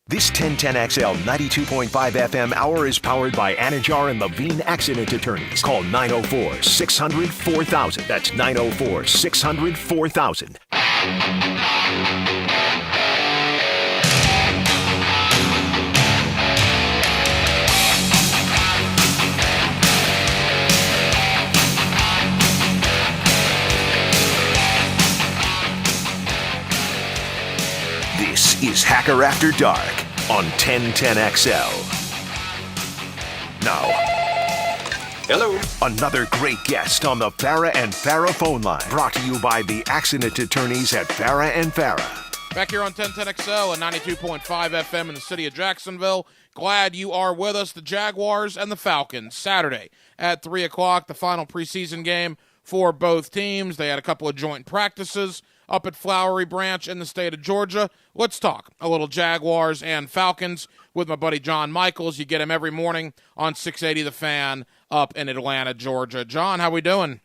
This 1010XL 92.5 FM hour is powered by Anajar and Levine Accident Attorneys. Call 904-600-4000. That's 904-600-4000. This is Hacker After Dark on 1010XL. Now, hello. Another great guest on the Farah and Farah phone line. Brought to you by the accident attorneys at Farah and Farah. Back here on 1010XL and 92.5 FM in the city of Jacksonville. Glad you are with us. The Jaguars and the Falcons, Saturday at 3 o'clock, the final preseason game for both teams. They had a couple of joint practices up at Flowery Branch in the state of Georgia. Let's talk a little Jaguars and Falcons with my buddy John Michaels. You get him every morning on 680 The Fan up in Atlanta, Georgia. John, how we doing?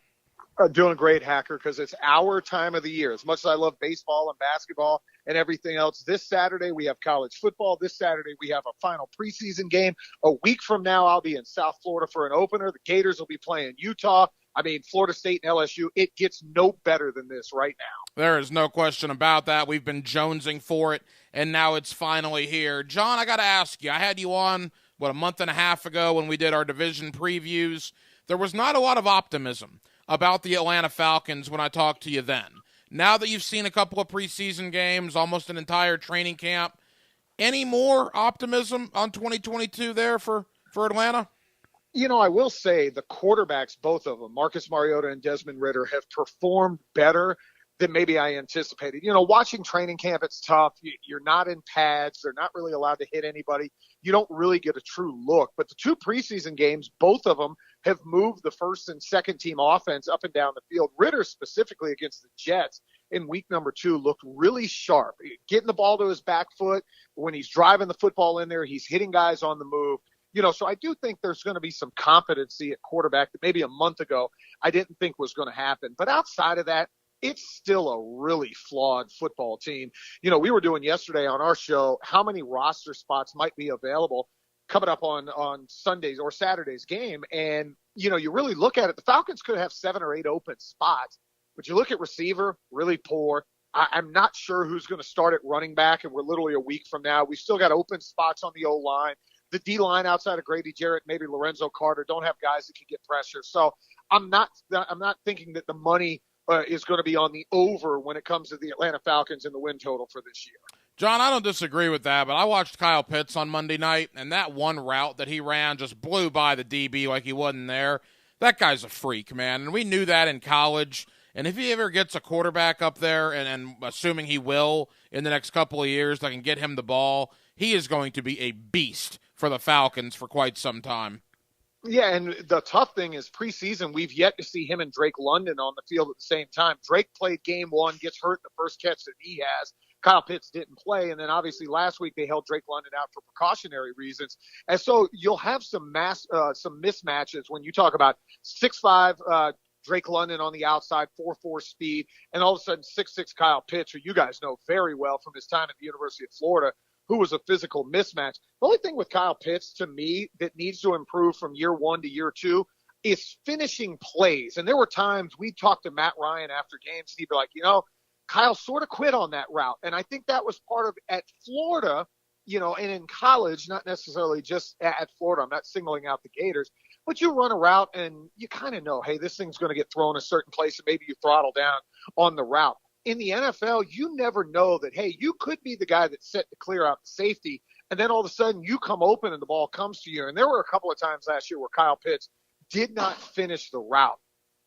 Doing great, Hacker, because it's our time of the year. As much as I love baseball and basketball and everything else, this Saturday we have college football. This Saturday we have a final preseason game. A week from now I'll be in South Florida for an opener. The Gators will be playing Utah. I mean, Florida State and LSU, it gets no better than this right now. There is no question about that. We've been jonesing for it, and now it's finally here. John, I got to ask you, I had you on, a month and a half ago when we did our division previews. There was not a lot of optimism about the Atlanta Falcons when I talked to you then. Now that you've seen a couple of preseason games, almost an entire training camp, any more optimism on 2022 there for Atlanta? You know, I will say the quarterbacks, both of them, Marcus Mariota and Desmond Ridder, have performed better than maybe I anticipated. You know, watching training camp, it's tough. You're not in pads. They're not really allowed to hit anybody. You don't really get a true look. But the two preseason games, both of them have moved the first and second team offense up and down the field. Ridder specifically against the Jets in week number 2 looked really sharp, getting the ball to his back foot. When he's driving the football in there, he's hitting guys on the move. You know, so I do think there's going to be some competency at quarterback that maybe a month ago I didn't think was going to happen. But outside of that, it's still a really flawed football team. You know, we were doing yesterday on our show how many roster spots might be available coming up on Sundays or Saturday's game. And, you know, you really look at it, the Falcons could have 7 or 8 open spots. But you look at receiver, really poor. I'm not sure who's going to start at running back, and we're literally a week from now. We still got open spots on the O-line. The D-line outside of Grady Jarrett, maybe Lorenzo Carter, don't have guys that can get pressure. So I'm not thinking that the money is going to be on the over when it comes to the Atlanta Falcons and the win total for this year. John, I don't disagree with that, but I watched Kyle Pitts on Monday night, and that one route that he ran just blew by the DB like he wasn't there. That guy's a freak, man, and we knew that in college. And if he ever gets a quarterback up there, and assuming he will in the next couple of years that can get him the ball, he is going to be a beast for the Falcons for quite some time. Yeah, and the tough thing is preseason, we've yet to see him and Drake London on the field at the same time. Drake played game 1, gets hurt the first catch that he has. Kyle Pitts didn't play, and then obviously last week they held Drake London out for precautionary reasons. And so you'll have some mismatches when you talk about 6'5", Drake London on the outside, 4.4 speed, and all of a sudden 6'6" Kyle Pitts, who you guys know very well from his time at the University of Florida, who was a physical mismatch. The only thing with Kyle Pitts, to me, that needs to improve from year 1 to year 2 is finishing plays. And there were times we talked to Matt Ryan after games, and he'd be like, you know, Kyle sort of quit on that route. And I think that was part of at Florida, you know, and in college, not necessarily just at Florida. I'm not singling out the Gators, but you run a route and you kind of know, hey, this thing's going to get thrown a certain place, and maybe you throttle down on the route. In the NFL, you never know that, hey, you could be the guy that's set to clear out the safety, and then all of a sudden you come open and the ball comes to you. And there were a couple of times last year where Kyle Pitts did not finish the route.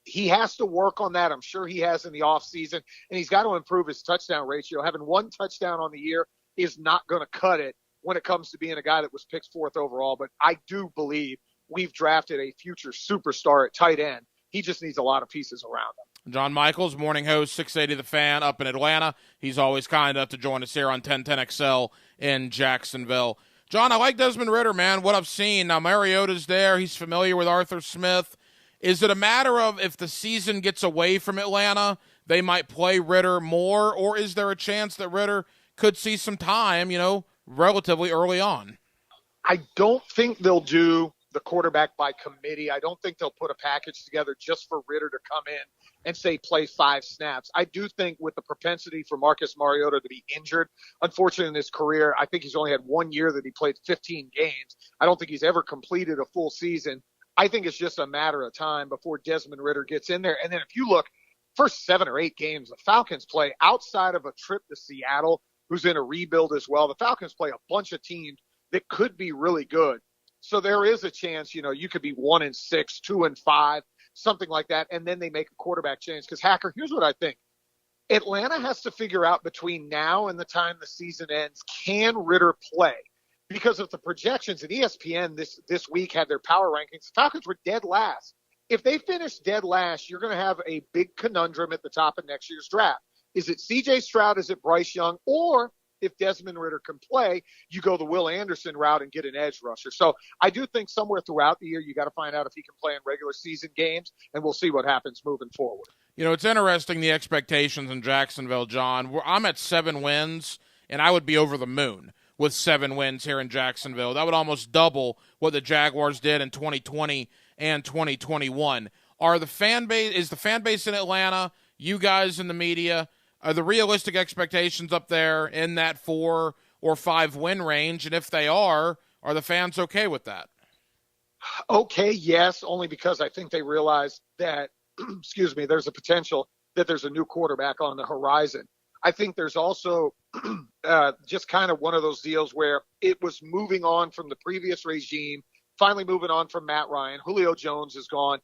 He has to work on that. I'm sure he has in the offseason, and he's got to improve his touchdown ratio. Having one touchdown on the year is not going to cut it when it comes to being a guy that was picked 4th overall. But I do believe we've drafted a future superstar at tight end. He just needs a lot of pieces around him. John Michaels, morning host, 680 The Fan up in Atlanta. He's always kind enough to join us here on 1010XL in Jacksonville. John, I like Desmond Ridder, man, what I've seen. Now, Mariota's there. He's familiar with Arthur Smith. Is it a matter of if the season gets away from Atlanta, they might play Ridder more, or is there a chance that Ridder could see some time, relatively early on? I don't think they'll do the quarterback by committee. I don't think they'll put a package together just for Ridder to come in and say play 5 snaps. I do think with the propensity for Marcus Mariota to be injured, unfortunately in his career, I think he's only had 1 year that he played 15 games. I don't think he's ever completed a full season. I think it's just a matter of time before Desmond Ridder gets in there. And then if you look, first 7 or 8 games the Falcons play outside of a trip to Seattle, who's in a rebuild as well, the Falcons play a bunch of teams that could be really good. So there is a chance, you could be 1-6, 2-5, something like that, and then they make a quarterback change. Because, Hacker, here's what I think. Atlanta has to figure out between now and the time the season ends, can Ridder play? Because of the projections, and ESPN this week had their power rankings, the Falcons were dead last. If they finish dead last, you're going to have a big conundrum at the top of next year's draft. Is it C.J. Stroud? Is it Bryce Young? Or if Desmond Ridder can play, you go the Will Anderson route and get an edge rusher. So I do think somewhere throughout the year you got to find out if he can play in regular season games, and we'll see what happens moving forward. It's interesting, the expectations in Jacksonville, John. I'm at 7 wins, and I would be over the moon with 7 wins here in Jacksonville. That would almost double what the Jaguars did in 2020 and 2021. Is the fan base in Atlanta, you guys in the media, are the realistic expectations up there in that 4 or 5 win range? And if they are the fans okay with that? Okay, yes, only because I think they realize that, there's a potential that there's a new quarterback on the horizon. I think there's also just kind of one of those deals where it was moving on from the previous regime, finally moving on from Matt Ryan. Julio Jones is gone.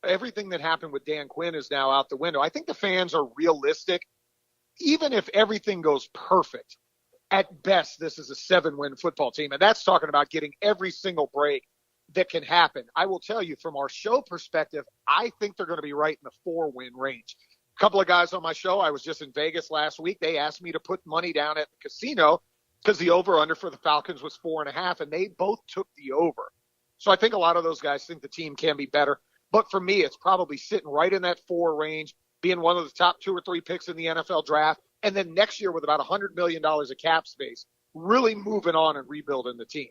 Everything that happened with Dan Quinn is now out the window. I think the fans are realistic. Even if everything goes perfect, at best, this is a 7-win football team. And that's talking about getting every single break that can happen. I will tell you from our show perspective, I think they're going to be right in the 4-win range. A couple of guys on my show, I was just in Vegas last week. They asked me to put money down at the casino because the over-under for the Falcons was 4.5, and they both took the over. So I think a lot of those guys think the team can be better. But for me, it's probably sitting right in that 4 range, being one of the top 2 or 3 picks in the NFL draft, and then next year with about $100 million of cap space, really moving on and rebuilding the team.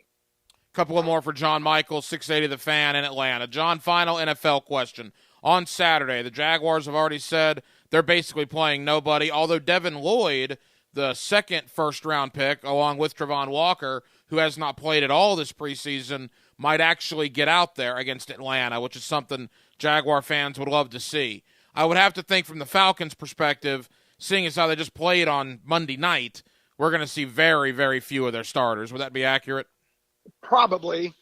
Couple of more for John Michaels, 680 The Fan in Atlanta. John, final NFL question. On Saturday, the Jaguars have already said they're basically playing nobody, although Devin Lloyd, the second first-round pick, along with Travon Walker, who has not played at all this preseason, might actually get out there against Atlanta, which is something Jaguar fans would love to see. I would have to think from the Falcons' perspective, seeing as how they just played on Monday night, we're going to see very, very few of their starters. Would that be accurate? Probably.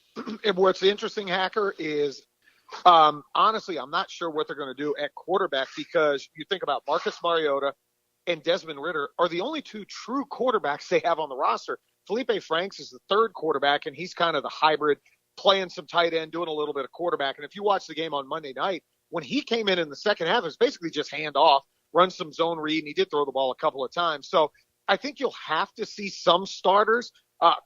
And what's interesting, Hacker, is honestly, I'm not sure what they're going to do at quarterback because you think about Marcus Mariota and Desmond Ridder are the only 2 true quarterbacks they have on the roster. Felipe Franks is the 3rd quarterback, and he's kind of the hybrid, playing some tight end, doing a little bit of quarterback. And if you watch the game on Monday night, when he came in the second half, it was basically just hand off, run some zone read, and he did throw the ball a couple of times. So I think you'll have to see some starters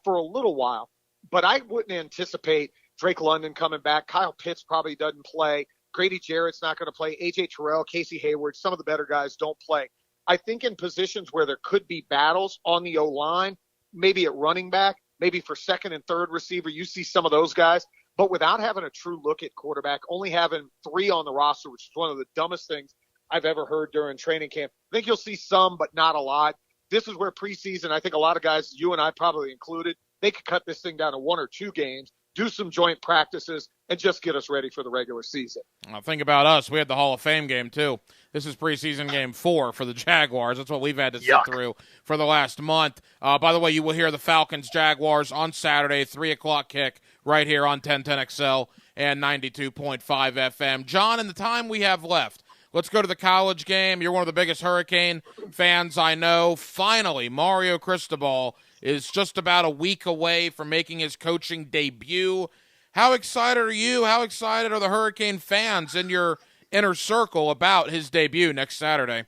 for a little while. But I wouldn't anticipate Drake London coming back. Kyle Pitts probably doesn't play. Grady Jarrett's not going to play. A.J. Terrell, Casey Hayward, some of the better guys don't play. I think in positions where there could be battles on the O-line, maybe at running back, maybe for second and third receiver, you see some of those guys. But without having a true look at quarterback, only having 3 on the roster, which is one of the dumbest things I've ever heard during training camp. I think you'll see some, but not a lot. This is where preseason, I think a lot of guys, you and I probably included, they could cut this thing down to 1 or 2 games, do some joint practices, and just get us ready for the regular season. Well, think about us. We had the Hall of Fame game, too. This is preseason game 4 for the Jaguars. That's what we've had to sit through for the last month. By the way, you will hear the Falcons-Jaguars on Saturday, 3 o'clock kick right here on 1010XL and 92.5 FM. John, in the time we have left, let's go to the college game. You're one of the biggest Hurricane fans I know. Finally, Mario Cristobal is just about a week away from making his coaching debut. How excited are you? How excited are the Hurricane fans in your inner circle about his debut next Saturday?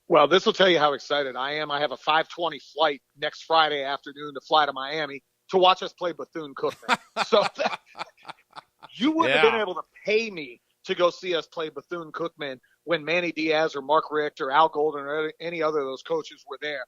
Well, this will tell you how excited I am. I have a 5:20 flight next Friday afternoon to fly to Miami to watch us play Bethune-Cookman. So you wouldn't have been able to pay me to go see us play Bethune-Cookman when Manny Diaz or Mark Richt or Al Golden or any other of those coaches were there.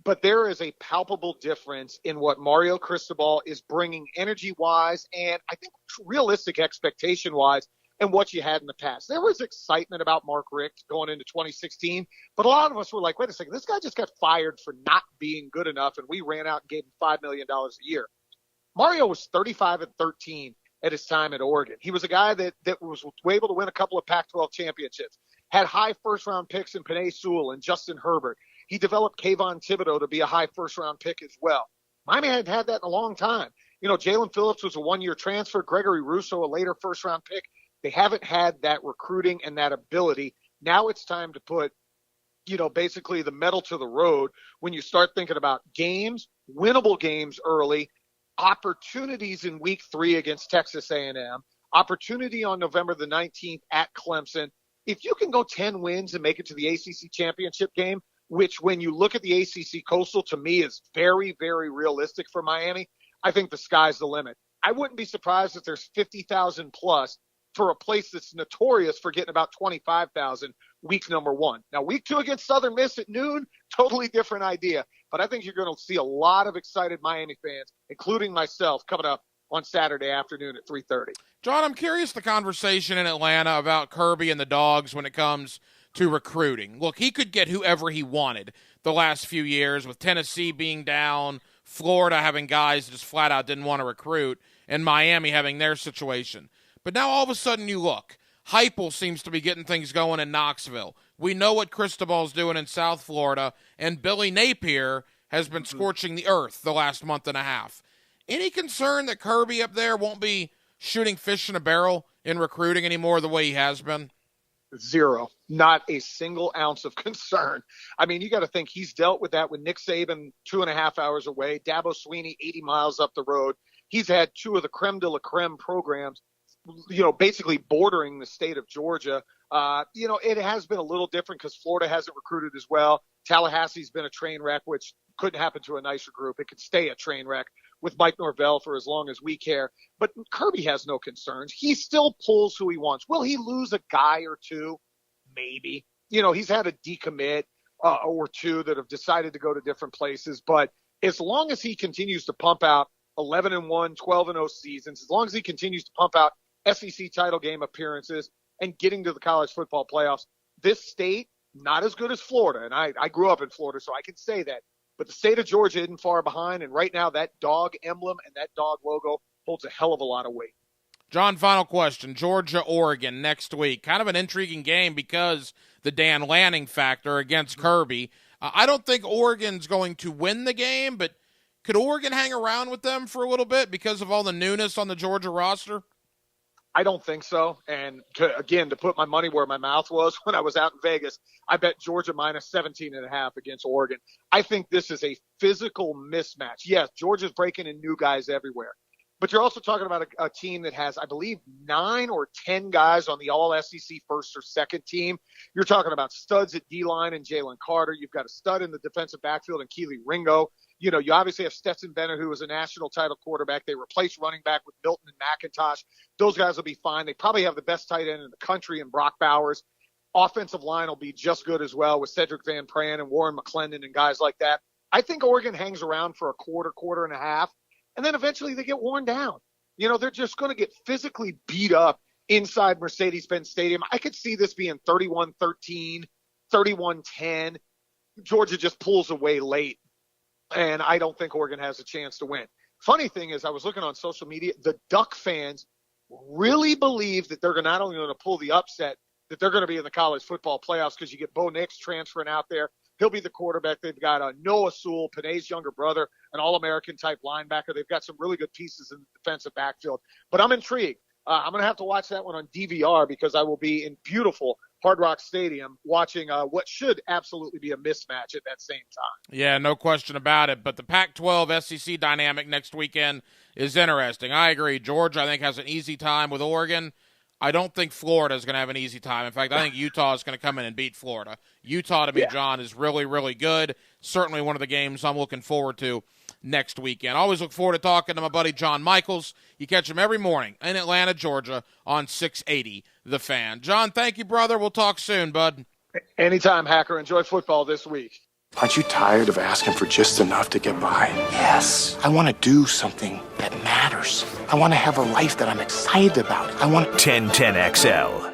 But there is a palpable difference in what Mario Cristobal is bringing energy-wise and I think realistic expectation-wise and what you had in the past. There was excitement about Mark Richt going into 2016, but a lot of us were like, wait a second, this guy just got fired for not being good enough, and we ran out and gave him $5 million a year. Mario was 35-13 at his time at Oregon. He was a guy that was able to win a couple of Pac-12 championships, had high first-round picks in Penei Sewell and Justin Herbert. He developed Kayvon Thibodeau to be a high first-round pick as well. Miami hadn't had that in a long time. You know, Jalen Phillips was a one-year transfer, Gregory Russo a later first-round pick. They haven't had that recruiting and that ability. Now it's time to put, basically the metal to the road when you start thinking about games, winnable games early, opportunities in week 3 against Texas A&M, opportunity on November the 19th at Clemson. If you can go 10 wins and make it to the ACC championship game, which when you look at the ACC Coastal, to me is very, very realistic for Miami, I think the sky's the limit. I wouldn't be surprised if there's 50,000 plus for a place that's notorious for getting about 25,000 week number 1. Now, week 2 against Southern Miss at noon, totally different idea. But I think you're going to see a lot of excited Miami fans, including myself, coming up on Saturday afternoon at 3:30. John, I'm curious the conversation in Atlanta about Kirby and the Dogs when it comes to recruiting. Look, he could get whoever he wanted the last few years, with Tennessee being down, Florida having guys that just flat out didn't want to recruit, and Miami having their situation. But now all of a sudden you look, Heupel seems to be getting things going in Knoxville. We know what Cristobal's doing in South Florida, and Billy Napier has been scorching the earth the last month and a half. Any concern that Kirby up there won't be shooting fish in a barrel in recruiting anymore the way he has been? Zero. Not a single ounce of concern. I mean, you got to think he's dealt with that with Nick Saban 2.5 hours away, Dabo Swinney 80 miles up the road. He's had 2 of the creme de la creme programs, basically bordering the state of Georgia. It has been a little different because Florida hasn't recruited as well. Tallahassee's been a train wreck, which couldn't happen to a nicer group. It could stay a train wreck with Mike Norvell for as long as we care. But Kirby has no concerns. He still pulls who he wants. Will he lose a guy or two? Maybe. He's had a decommit or two that have decided to go to different places. But as long as he continues to pump out 11-1, 12-0 seasons, as long as he continues to pump out SEC title game appearances and getting to the college football playoffs, this state, not as good as Florida. And I grew up in Florida, so I can say that. But the state of Georgia isn't far behind. And right now, that dog emblem and that dog logo holds a hell of a lot of weight. John, final question. Georgia-Oregon next week. Kind of an intriguing game because the Dan Lanning factor against Kirby. I don't think Oregon's going to win the game, but could Oregon hang around with them for a little bit because of all the newness on the Georgia roster? I don't think so. And to put my money where my mouth was when I was out in Vegas, I bet Georgia minus 17.5 against Oregon. I think this is a physical mismatch. Yes, Georgia's breaking in new guys everywhere. But you're also talking about a team that has, I believe, 9 or 10 guys on the all-SEC first or second team. You're talking about studs at D-line and Jalen Carter. You've got a stud in the defensive backfield and Keely Ringo. You obviously have Stetson Bennett, who was a national title quarterback. They replaced running back with Milton and McIntosh. Those guys will be fine. They probably have the best tight end in the country in Brock Bowers. Offensive line will be just good as well with Cedric Van Pran and Warren McClendon and guys like that. I think Oregon hangs around for a quarter and a half, and then eventually they get worn down. They're just going to get physically beat up inside Mercedes-Benz Stadium. I could see this being 31-13, 31-10. Georgia just pulls away late. And I don't think Oregon has a chance to win. Funny thing is, I was looking on social media, the Duck fans really believe that they're not only going to pull the upset, that they're going to be in the college football playoffs because you get Bo Nix transferring out there. He'll be the quarterback. They've got Noah Sewell, Panay's younger brother, an All-American type linebacker. They've got some really good pieces in the defensive backfield. But I'm intrigued. I'm going to have to watch that one on DVR because I will be in beautiful Hard Rock Stadium watching what should absolutely be a mismatch at that same time. Yeah, no question about it. But the Pac-12 SEC dynamic next weekend is interesting. I agree. Georgia, I think, has an easy time with Oregon. I don't think Florida is going to have an easy time. In fact, I think Utah is going to come in and beat Florida. Utah, to me, John, is really, really good. Certainly one of the games I'm looking forward to next weekend. I always look forward to talking to my buddy John Michaels. You catch him every morning in Atlanta, Georgia on 680 The Fan. John, thank you, brother. We'll talk soon, bud. Anytime, Hacker. Enjoy football this week. Aren't you tired of asking for just enough to get by? Yes. I want to do something that matters. I want to have a life that I'm excited about. I want 1010XL.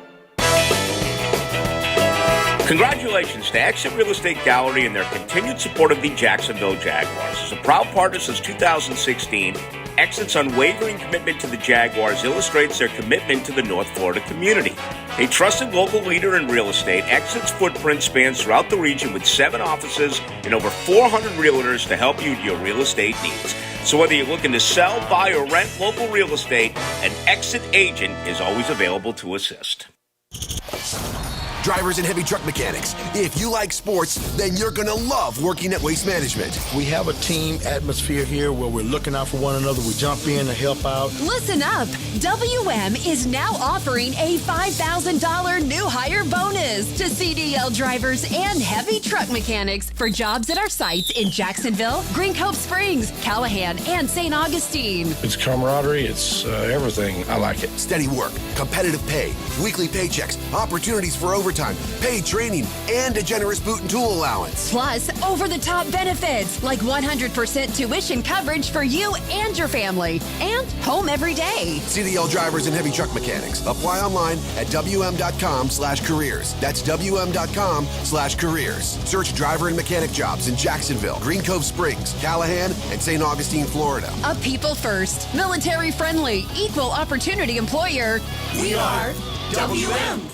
Congratulations to Exit Real Estate Gallery and their continued support of the Jacksonville Jaguars. As a proud partner since 2016, Exit's unwavering commitment to the Jaguars illustrates their commitment to the North Florida community. A trusted local leader in real estate, Exit's footprint spans throughout the region with 7 offices and over 400 realtors to help you with your real estate needs. So whether you're looking to sell, buy, or rent local real estate, an Exit agent is always available to assist. Drivers and heavy truck mechanics, if you like sports, then you're going to love working at Waste Management. We have a team atmosphere here where we're looking out for one another. We jump in to help out. Listen up. WM is now offering a $5,000 new hire bonus to CDL drivers and heavy truck mechanics for jobs at our sites in Jacksonville, Green Cove Springs, Callahan, and St. Augustine. It's camaraderie. It's everything. I like it. Steady work, competitive pay, weekly paychecks, opportunities for overtime, paid training, and a generous boot and tool allowance. Plus, over-the-top benefits like 100% tuition coverage for you and your family, and home every day. CDL drivers and heavy truck mechanics. Apply online at WM.com/careers. That's WM.com/careers. Search driver and mechanic jobs in Jacksonville, Green Cove Springs, Callahan, and St. Augustine, Florida. A people-first, military-friendly, equal opportunity employer. We are WM.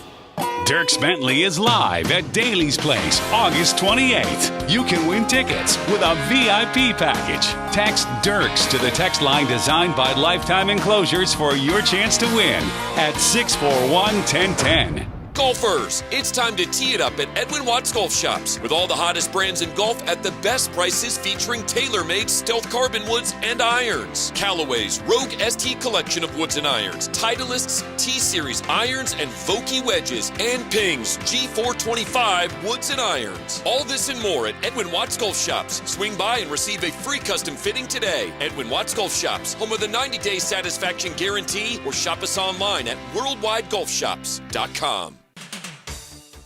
Dierks Bentley is live at Daly's Place, August 28th. You can win tickets with a VIP package. Text Dierks to the text line designed by Lifetime Enclosures for your chance to win at 641-1010. Golfers, it's time to tee it up at Edwin Watts Golf Shops with all the hottest brands in golf at the best prices featuring tailor-made stealth carbon woods and irons. Callaway's Rogue ST collection of woods and irons, Titleist's T-Series irons and Vokey wedges, and Ping's G425 woods and irons. All this and more at Edwin Watts Golf Shops. Swing by and receive a free custom fitting today. Edwin Watts Golf Shops, home of the 90-day satisfaction guarantee, or shop us online at worldwidegolfshops.com.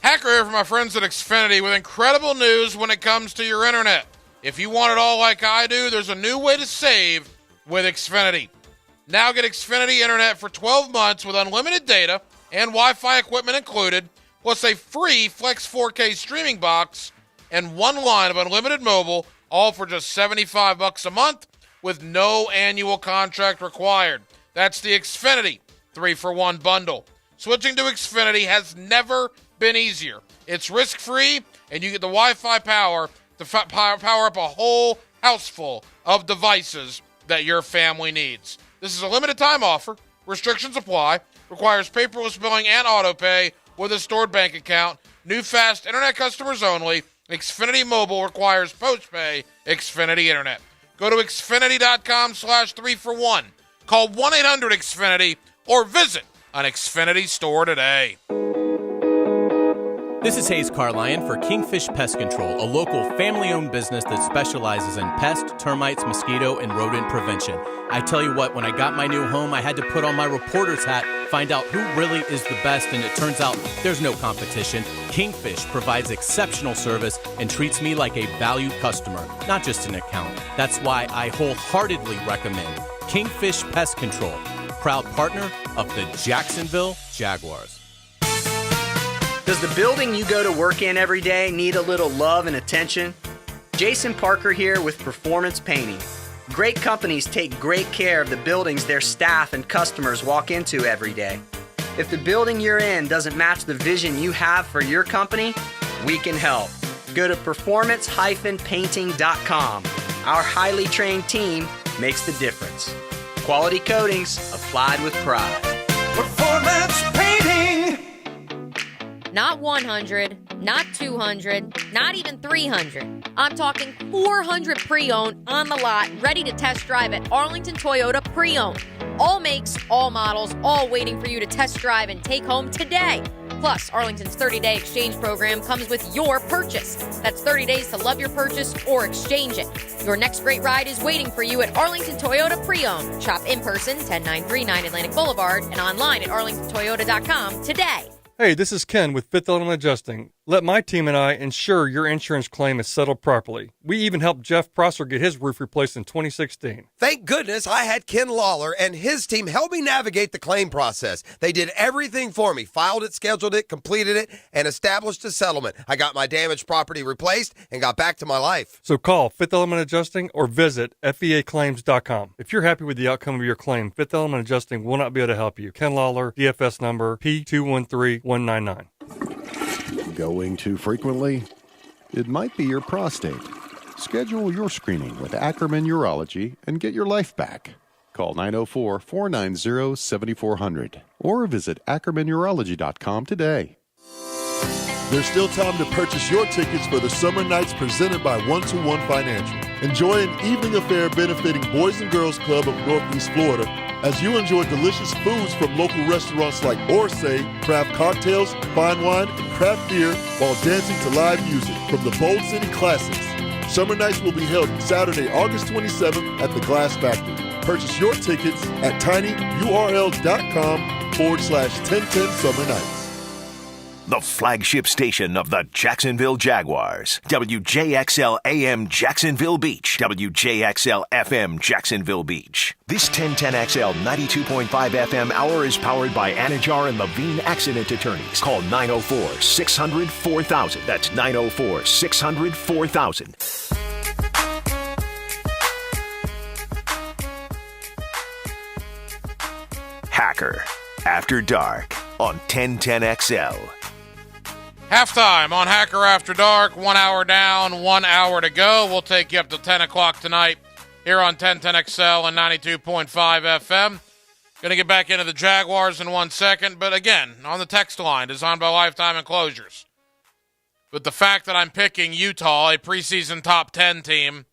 Hacker here from my friends at Xfinity with incredible news when it comes to your internet. If you want it all like I do, there's a new way to save with Xfinity. Now get Xfinity Internet for 12 months with unlimited data and Wi-Fi equipment included, plus a free Flex 4K streaming box and 1 line of unlimited mobile, all for just $75 a month with no annual contract required. That's the Xfinity 3-for-1 bundle. Switching to Xfinity has never been easier. It's risk-free, and you get the Wi-Fi power to power up a whole house full of devices that your family needs. This is a limited-time offer. Restrictions apply. Requires paperless billing and auto-pay with a stored bank account. New fast internet customers only. Xfinity Mobile requires post-pay Xfinity Internet. Go to Xfinity.com/3-for-1. Call 1-800-XFINITY or visit an Xfinity store today. This is Hayes Carlyon for Kingfish Pest Control, a local family-owned business that specializes in pest, termites, mosquito, and rodent prevention. I tell you what, when I got my new home, I had to put on my reporter's hat, find out who really is the best, and it turns out there's no competition. Kingfish provides exceptional service and treats me like a valued customer, not just an account. That's why I wholeheartedly recommend Kingfish Pest Control, proud partner of the Jacksonville Jaguars. Does the building you go to work in every day need a little love and attention? Jason Parker here with Performance Painting. Great companies take great care of the buildings their staff and customers walk into every day. If the building you're in doesn't match the vision you have for your company, we can help. Go to performance-painting.com. Our highly trained team makes the difference. Quality coatings applied with pride. Performance Painting. Not 100, not 200, not even 300. I'm talking 400 pre-owned on the lot, ready to test drive at Arlington Toyota Pre-Owned. All makes, all models, all waiting for you to test drive and take home today. Plus, Arlington's 30-day exchange program comes with your purchase. That's 30 days to love your purchase or exchange it. Your next great ride is waiting for you at Arlington Toyota Pre-Owned. Shop in person, 10939 Atlantic Boulevard, and online at arlingtontoyota.com today. Hey, this is Ken with Fifth Element Adjusting. Let my team and I ensure your insurance claim is settled properly. We even helped Jeff Prosser get his roof replaced in 2016. Thank goodness I had Ken Lawler and his team help me navigate the claim process. They did everything for me, filed it, scheduled it, completed it, and established a settlement. I got my damaged property replaced and got back to my life. So call Fifth Element Adjusting or visit feaclaims.com. If you're happy with the outcome of your claim, Fifth Element Adjusting will not be able to help you. Ken Lawler, DFS number P213199. Going too frequently? It might be your prostate. Schedule your screening with Ackerman Urology and get your life back. Call 904-490-7400 or visit ackermanurology.com today. There's still time to purchase your tickets for the Summer Nights presented by 1-2-1 Financial. Enjoy an evening affair benefiting Boys and Girls Club of Northeast Florida as you enjoy delicious foods from local restaurants like Orsay, craft cocktails, fine wine, and craft beer while dancing to live music from the Bold City Classics. Summer Nights will be held Saturday, August 27th at the Glass Factory. Purchase your tickets at tinyurl.com/1010 Summer Nights. The flagship station of the Jacksonville Jaguars. WJXL AM Jacksonville Beach. WJXL FM Jacksonville Beach. This 1010XL 92.5 FM hour is powered by Anajar and Levine Accident Attorneys. Call 904-600-4000. That's 904-600-4000. Hacker After Dark on 1010XL. Halftime on Hacker After Dark. 1 hour down, 1 hour to go. We'll take you up to 10 o'clock tonight here on 1010XL and 92.5 FM. Going to get back into the Jaguars in 1 second. But again, on the text line, designed by Lifetime Enclosures. With the fact that I'm picking Utah, a preseason top 10 team,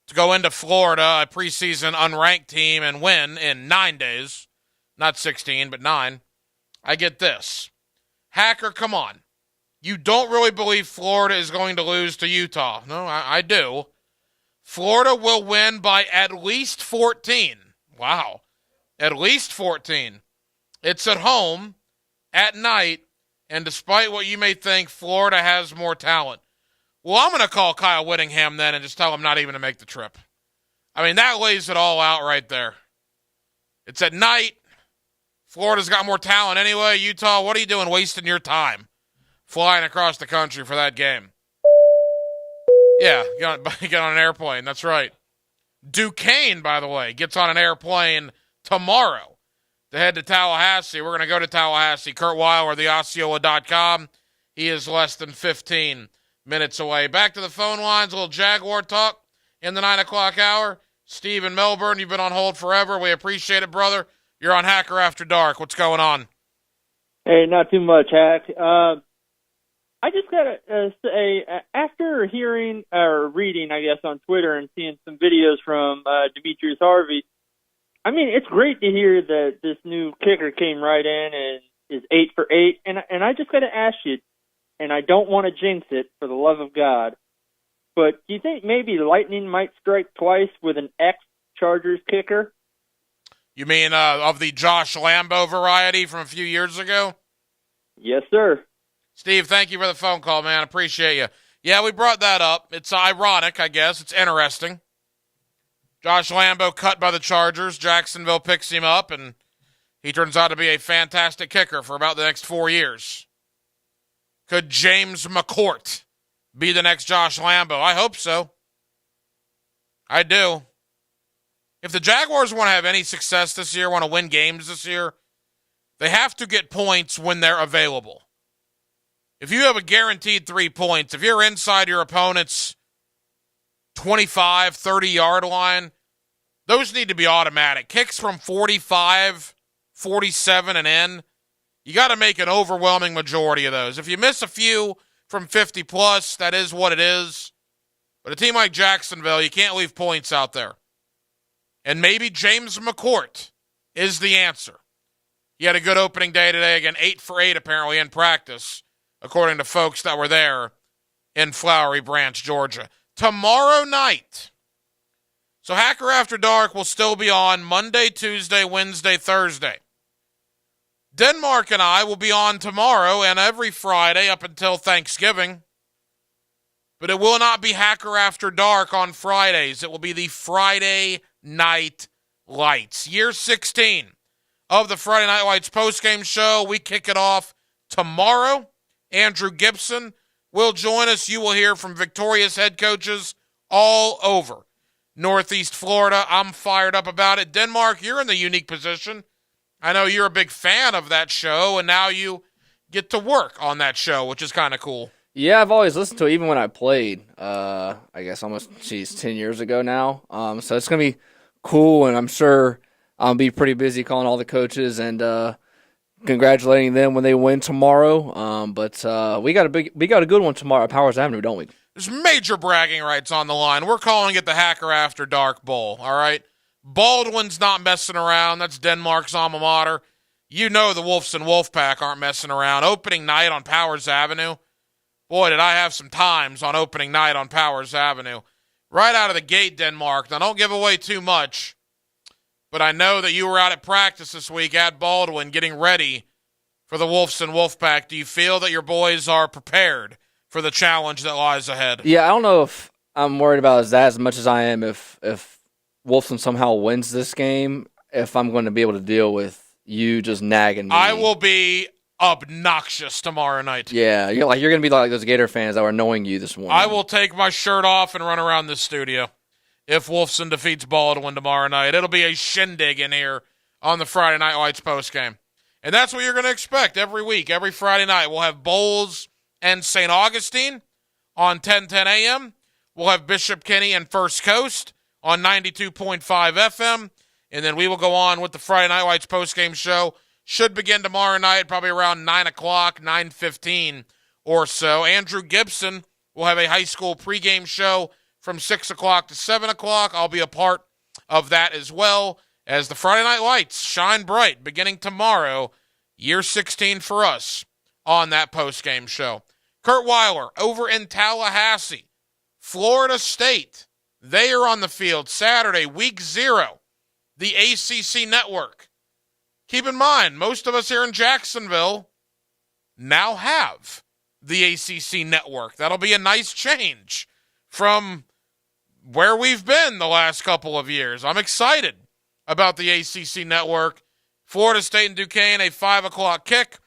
to go into Florida, a preseason unranked team, and win in 9 days. Not 16, but 9. I get this. Hacker, come on. You don't really believe Florida is going to lose to Utah. No, I do. Florida will win by at least 14. Wow. At least 14. It's at home, at night, and despite what you may think, Florida has more talent. Well, I'm going to call Kyle Whittingham then and just tell him not even to make the trip. I mean, that lays it all out right there. It's at night. Florida's got more talent anyway. Utah, what are you doing wasting your time flying across the country for that game? Yeah, get on an airplane. That's right. Duquesne, by the way, gets on an airplane tomorrow to head to Tallahassee. We're going to go to Tallahassee. Kurt Weiler, theosceola.com. He is less than 15 minutes away. Back to the phone lines, a little Jaguar talk in the 9 o'clock hour. Steve in Melbourne, you've been on hold forever. We appreciate it, brother. You're on Hacker After Dark. What's going on? Hey, not too much, Hack. I just got to say, after hearing or reading, I guess, on Twitter and seeing some videos from Demetrius Harvey, I mean, it's great to hear that this new kicker came right in and is 8 for 8. And I just got to ask you, and I don't want to jinx it for the love of God, but do you think maybe lightning might strike twice with an ex-Chargers kicker? You mean of the Josh Lambo variety from a few years ago? Yes, sir. Steve, thank you for the phone call, man. Appreciate you. Yeah, we brought that up. It's ironic, I guess. It's interesting. Josh Lambo cut by the Chargers. Jacksonville picks him up, and he turns out to be a fantastic kicker for about the next 4 years. Could James McCourt be the next Josh Lambo? I hope so. I do. If the Jaguars want to have any success this year, want to win games this year, they have to get points when they're available. If you have a guaranteed 3 points, if you're inside your opponent's 25, 30-yard line, those need to be automatic. Kicks from 45 47 and in, you got to make an overwhelming majority of those. If you miss a few from 50 plus, that is what it is. But a team like Jacksonville, you can't leave points out there. And maybe James McCourt is the answer. He had a good opening day today. Again, 8 for 8 apparently in practice, according to folks that were there in Flowery Branch, Georgia. Tomorrow night. So Hacker After Dark will still be on Monday, Tuesday, Wednesday, Thursday. Denmark and I will be on tomorrow and every Friday up until Thanksgiving. But it will not be Hacker After Dark on Fridays. It will be the Friday Night Lights. Year 16 of the Friday Night Lights postgame show. We kick it off tomorrow. Andrew Gibson will join us. You will hear from victorious head coaches all over Northeast Florida. I'm fired up about it. Denmark, you're in the unique position. I know you're a big fan of that show, and now you get to work on that show, which is kind of cool. Yeah, I've always listened to it, even when I played, I guess almost, 10 years ago now. So it's going to be cool, and I'm sure I'll be pretty busy calling all the coaches and congratulating them when they win tomorrow. But we got a good one tomorrow at Powers Avenue, don't we? There's major bragging rights on the line. We're calling it the Hacker After Dark Bowl, all right? Baldwin's not messing around. That's Denmark's alma mater. You know the Wolves and Wolfpack aren't messing around. Opening night on Powers Avenue. Boy, did I have some times on opening night on Powers Avenue. Right out of the gate, Denmark. Now, don't give away too much. But I know that you were out at practice this week at Baldwin getting ready for the Wolves and Wolfpack. Do you feel that your boys are prepared for the challenge that lies ahead? Yeah, I don't know if I'm worried about that as much as I am if Wolfson somehow wins this game, if I'm going to be able to deal with you just nagging me. I will be obnoxious tomorrow night. Yeah, you're going to be like those Gator fans that were annoying you this morning. I will take my shirt off and run around this studio if Wolfson defeats Baldwin tomorrow night. It'll be a shindig in here on the Friday Night Lights postgame. And that's what you're going to expect every week. Every Friday night, we'll have Bowles and St. Augustine on 10:10 a.m. We'll have Bishop Kenny and First Coast on 92.5 FM. And then we will go on with the Friday Night Lights postgame show. Should begin tomorrow night, probably around 9 o'clock, 9:15 or so. Andrew Gibson will have a high school pregame show from 6 o'clock to 7 o'clock. I'll be a part of that as well as the Friday Night Lights shine bright beginning tomorrow, year 16 for us on that postgame show. Kurt Weiler over in Tallahassee, Florida State. They are on the field Saturday, week 0, the ACC Network. Keep in mind, most of us here in Jacksonville now have the ACC Network. That'll be a nice change from where we've been the last couple of years. I'm excited about the ACC Network. Florida State and Duquesne, a 5 o'clock kick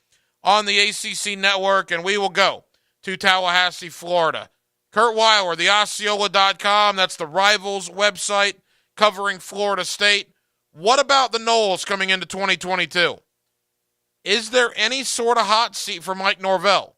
on the ACC Network, and we will go to Tallahassee, Florida. Kurt Weiler, the Osceola.com, that's the Rivals website covering Florida State. What about the Noles coming into 2022? Is there any sort of hot seat for Mike Norvell?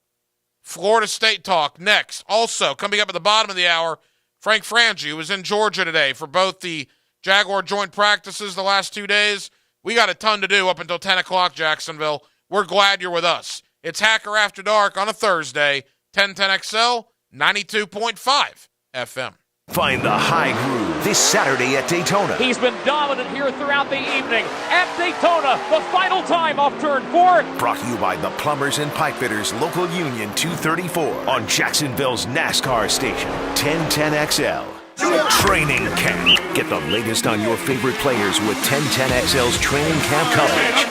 Florida State talk next. Also, coming up at the bottom of the hour, Frank Frangie, who was in Georgia today for both the Jaguar joint practices the last 2 days. We got a ton to do up until 10 o'clock, Jacksonville. We're glad you're with us. It's Hacker After Dark on a Thursday, 1010XL, 92.5 FM. Find the high groove this Saturday at Daytona. He's been dominant here throughout the evening. At Daytona, the final time off turn 4. Brought to you by the Plumbers and Pipefitters Local Union 234 on Jacksonville's NASCAR station, 1010XL. Training Camp. Get the latest on your favorite players with 1010XL's training camp coverage.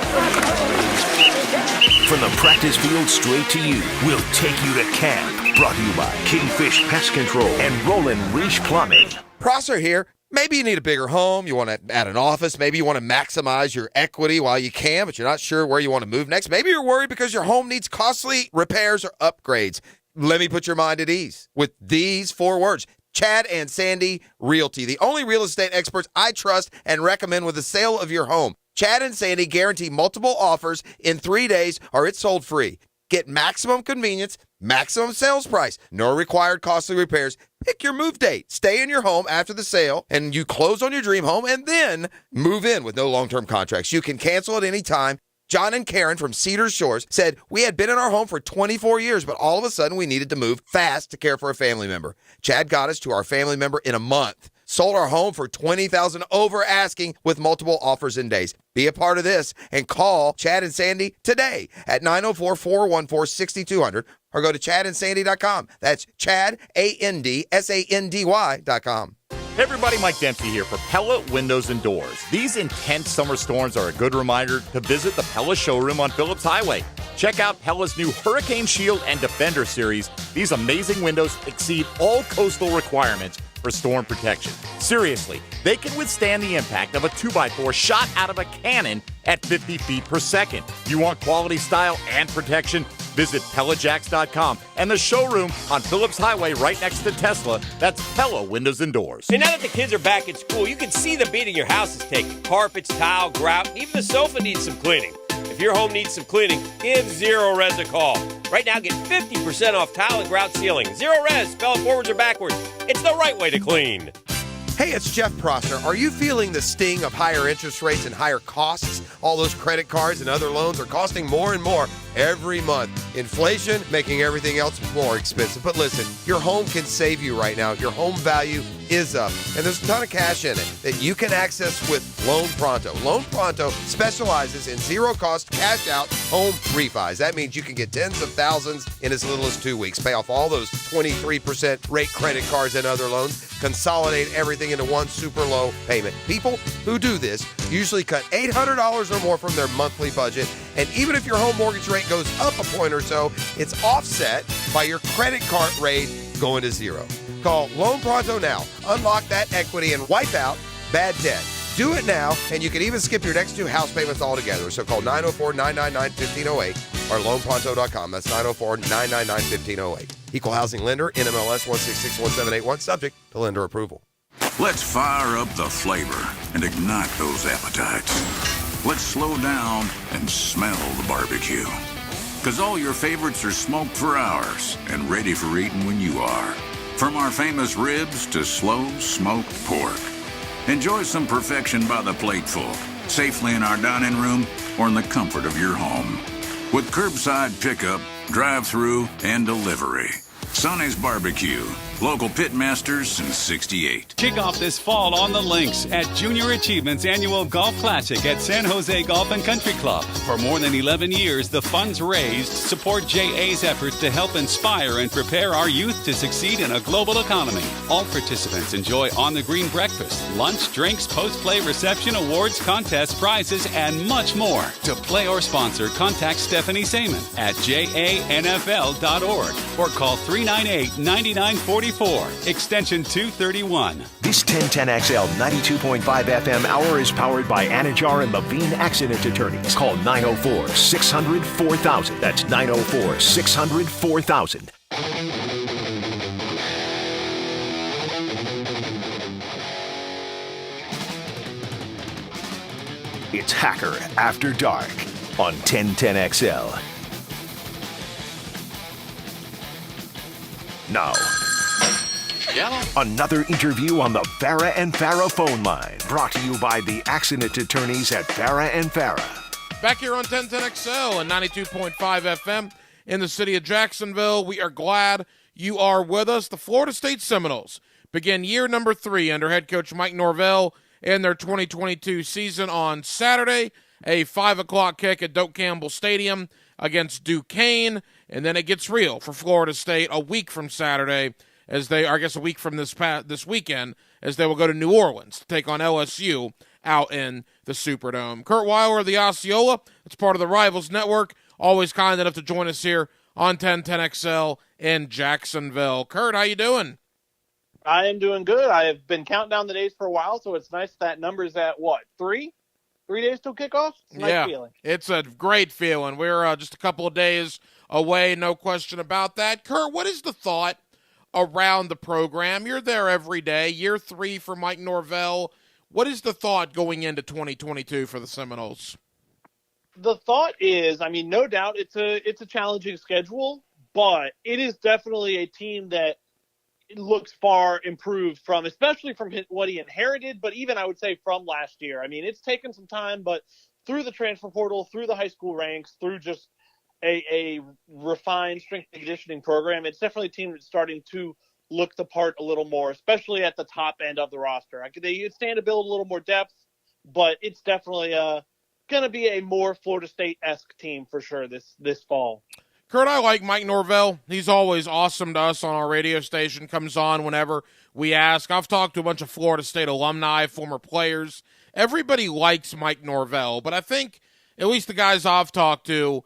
From the practice field straight to you, we'll take you to camp. Brought to you by Kingfish Pest Control and Roland Reach Plumbing. Prosser here. Maybe you need a bigger home. You want to add an office. Maybe you want to maximize your equity while you can, but you're not sure where you want to move next. Maybe you're worried because your home needs costly repairs or upgrades. Let me put your mind at ease with these 4 words. Chad and Sandy Realty, the only real estate experts I trust and recommend with the sale of your home. Chad and Sandy guarantee multiple offers in 3 days or it's sold free. Get maximum convenience, maximum sales price, no required costly repairs. Pick your move date. Stay in your home after the sale, and you close on your dream home, and then move in with no long-term contracts. You can cancel at any time. John and Karen from Cedar Shores said, we had been in our home for 24 years, but all of a sudden we needed to move fast to care for a family member. Chad got us to our family member in a month. Sold our home for $20,000 over asking with multiple offers in days. Be a part of this and call Chad and Sandy today at 904-414-6200 or go to chadandsandy.com. That's Chad, ANDSANDY.com. Hey everybody, Mike Dempsey here for Pella Windows and Doors. These intense summer storms are a good reminder to visit the Pella showroom on Phillips Highway. Check out Pella's new Hurricane Shield and Defender series. These amazing windows exceed all coastal requirements for storm protection. Seriously, they can withstand the impact of a 2x4 shot out of a cannon at 50 feet per second. You want quality, style, and protection? Visit PellaJacks.com and the showroom on Phillips Highway right next to Tesla. That's Pella Windows and Doors. And now that the kids are back at school, you can see the beating your house is taking. Carpets, tile, grout, and even the sofa needs some cleaning. If your home needs some cleaning, give Zero Res a call. Right now, get 50% off tile and grout sealing. Zero Res, spell it forwards or backwards. It's the right way to clean. Hey, it's Jeff Prosser. Are you feeling the sting of higher interest rates and higher costs? All those credit cards and other loans are costing more and more every month. Inflation making everything else more expensive. But listen, your home can save you right now. Your home value is up, and there's a ton of cash in it that you can access with Loan Pronto. Loan Pronto specializes in zero-cost cash-out home refis. That means you can get tens of thousands in as little as 2 weeks. Pay off all those 23% rate credit cards and other loans. Consolidate everything into one super low payment. People who do this usually cut $800 or more from their monthly budget. And even if your home mortgage rate goes up a point or so, it's offset by your credit card rate going to zero. Call Loan Pronto now. Unlock that equity and wipe out bad debt. Do it now, and you can even skip your next 2 house payments altogether. So call 904-999-1508 or loanpronto.com. That's 904-999-1508. Equal housing lender, NMLS 1661781, subject to lender approval. Let's fire up the flavor and ignite those appetites. Let's slow down and smell the barbecue. Because all your favorites are smoked for hours and ready for eating when you are. From our famous ribs to slow smoked pork. Enjoy some perfection by the plateful, safely in our dining room or in the comfort of your home. With curbside pickup, drive-through, and delivery. Sonny's Barbecue. Local pitmasters since '68. Kick off this fall on the links at Junior Achievement's annual Golf Classic at San Jose Golf and Country Club. For more than 11 years, the funds raised support JA's efforts to help inspire and prepare our youth to succeed in a global economy. All participants enjoy on-the-green breakfast, lunch, drinks, post-play reception, awards, contests, prizes, and much more. To play or sponsor, contact Stephanie Saman at janfl.org or call 398-9944. Extension 231. This 1010XL 92.5 FM hour is powered by Anajar and Levine Accident Attorneys. Call 904-600-4000. That's 904-600-4000. It's Hacker After Dark on 1010XL. Now, another interview on the Farah and Farah phone line, brought to you by the accident attorneys at Farah and Farah. Back here on 1010XL and 92.5 FM in the city of Jacksonville. We are glad you are with us. The Florida State Seminoles begin year number 3 under head coach Mike Norvell in their 2022 season on Saturday. A 5 o'clock kick at Doak Campbell Stadium against Duquesne. And then it gets real for Florida State a week from Saturday, as they, I guess a week from this weekend, as they will go to New Orleans to take on LSU out in the Superdome. Kurt Weiler of the Osceola, that's part of the Rivals Network, always kind enough to join us here on 1010XL in Jacksonville. Kurt, how you doing? I am doing good. I have been counting down the days for a while, so it's nice that number's at, what, 3? 3 days till kickoff? It's a nice feeling. It's a great feeling. We're just a couple of days away, no question about that. Kurt, what is the thought around the program? You're there every day, year 3 for Mike Norvell. What is the thought going into 2022 for the Seminoles? the thought is, I mean, no doubt it's a challenging schedule, but it is definitely a team that looks far improved from, especially from what he inherited, but even I would say from last year. I mean, it's taken some time, but through the transfer portal, through the high school ranks, through just a refined strength and conditioning program, it's definitely a team that's starting to look the part a little more, especially at the top end of the roster. They stand to build a little more depth, but it's definitely going to be a more Florida State-esque team for sure this fall. Kurt, I like Mike Norvell. He's always awesome to us on our radio station, comes on whenever we ask. I've talked to a bunch of Florida State alumni, former players. Everybody likes Mike Norvell, but I think at least the guys I've talked to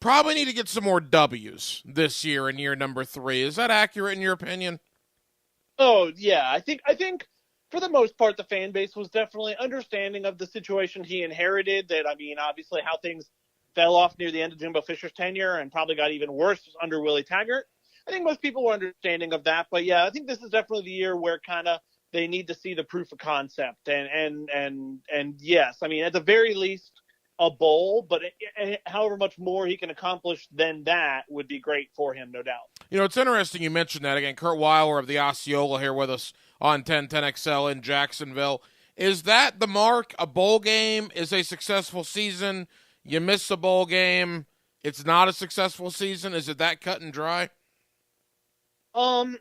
probably need to get some more W's this year in year number 3. Is that accurate in your opinion? Oh, yeah. I think for the most part, the fan base was definitely understanding of the situation he inherited. That, I mean, obviously how things fell off near the end of Jimbo Fisher's tenure and probably got even worse under Willie Taggart. I think most people were understanding of that. But, yeah, I think this is definitely the year where kind of they need to see the proof of concept. And yes, I mean, at the very least, a bowl, but however much more he can accomplish than that would be great for him, no doubt. You know, it's interesting you mentioned that. Again, Kurt Weiler of the Osceola here with us on 1010XL in Jacksonville. Is that the mark? A bowl game is a successful season. You miss a bowl game, it's not a successful season. Is it that cut and dry? In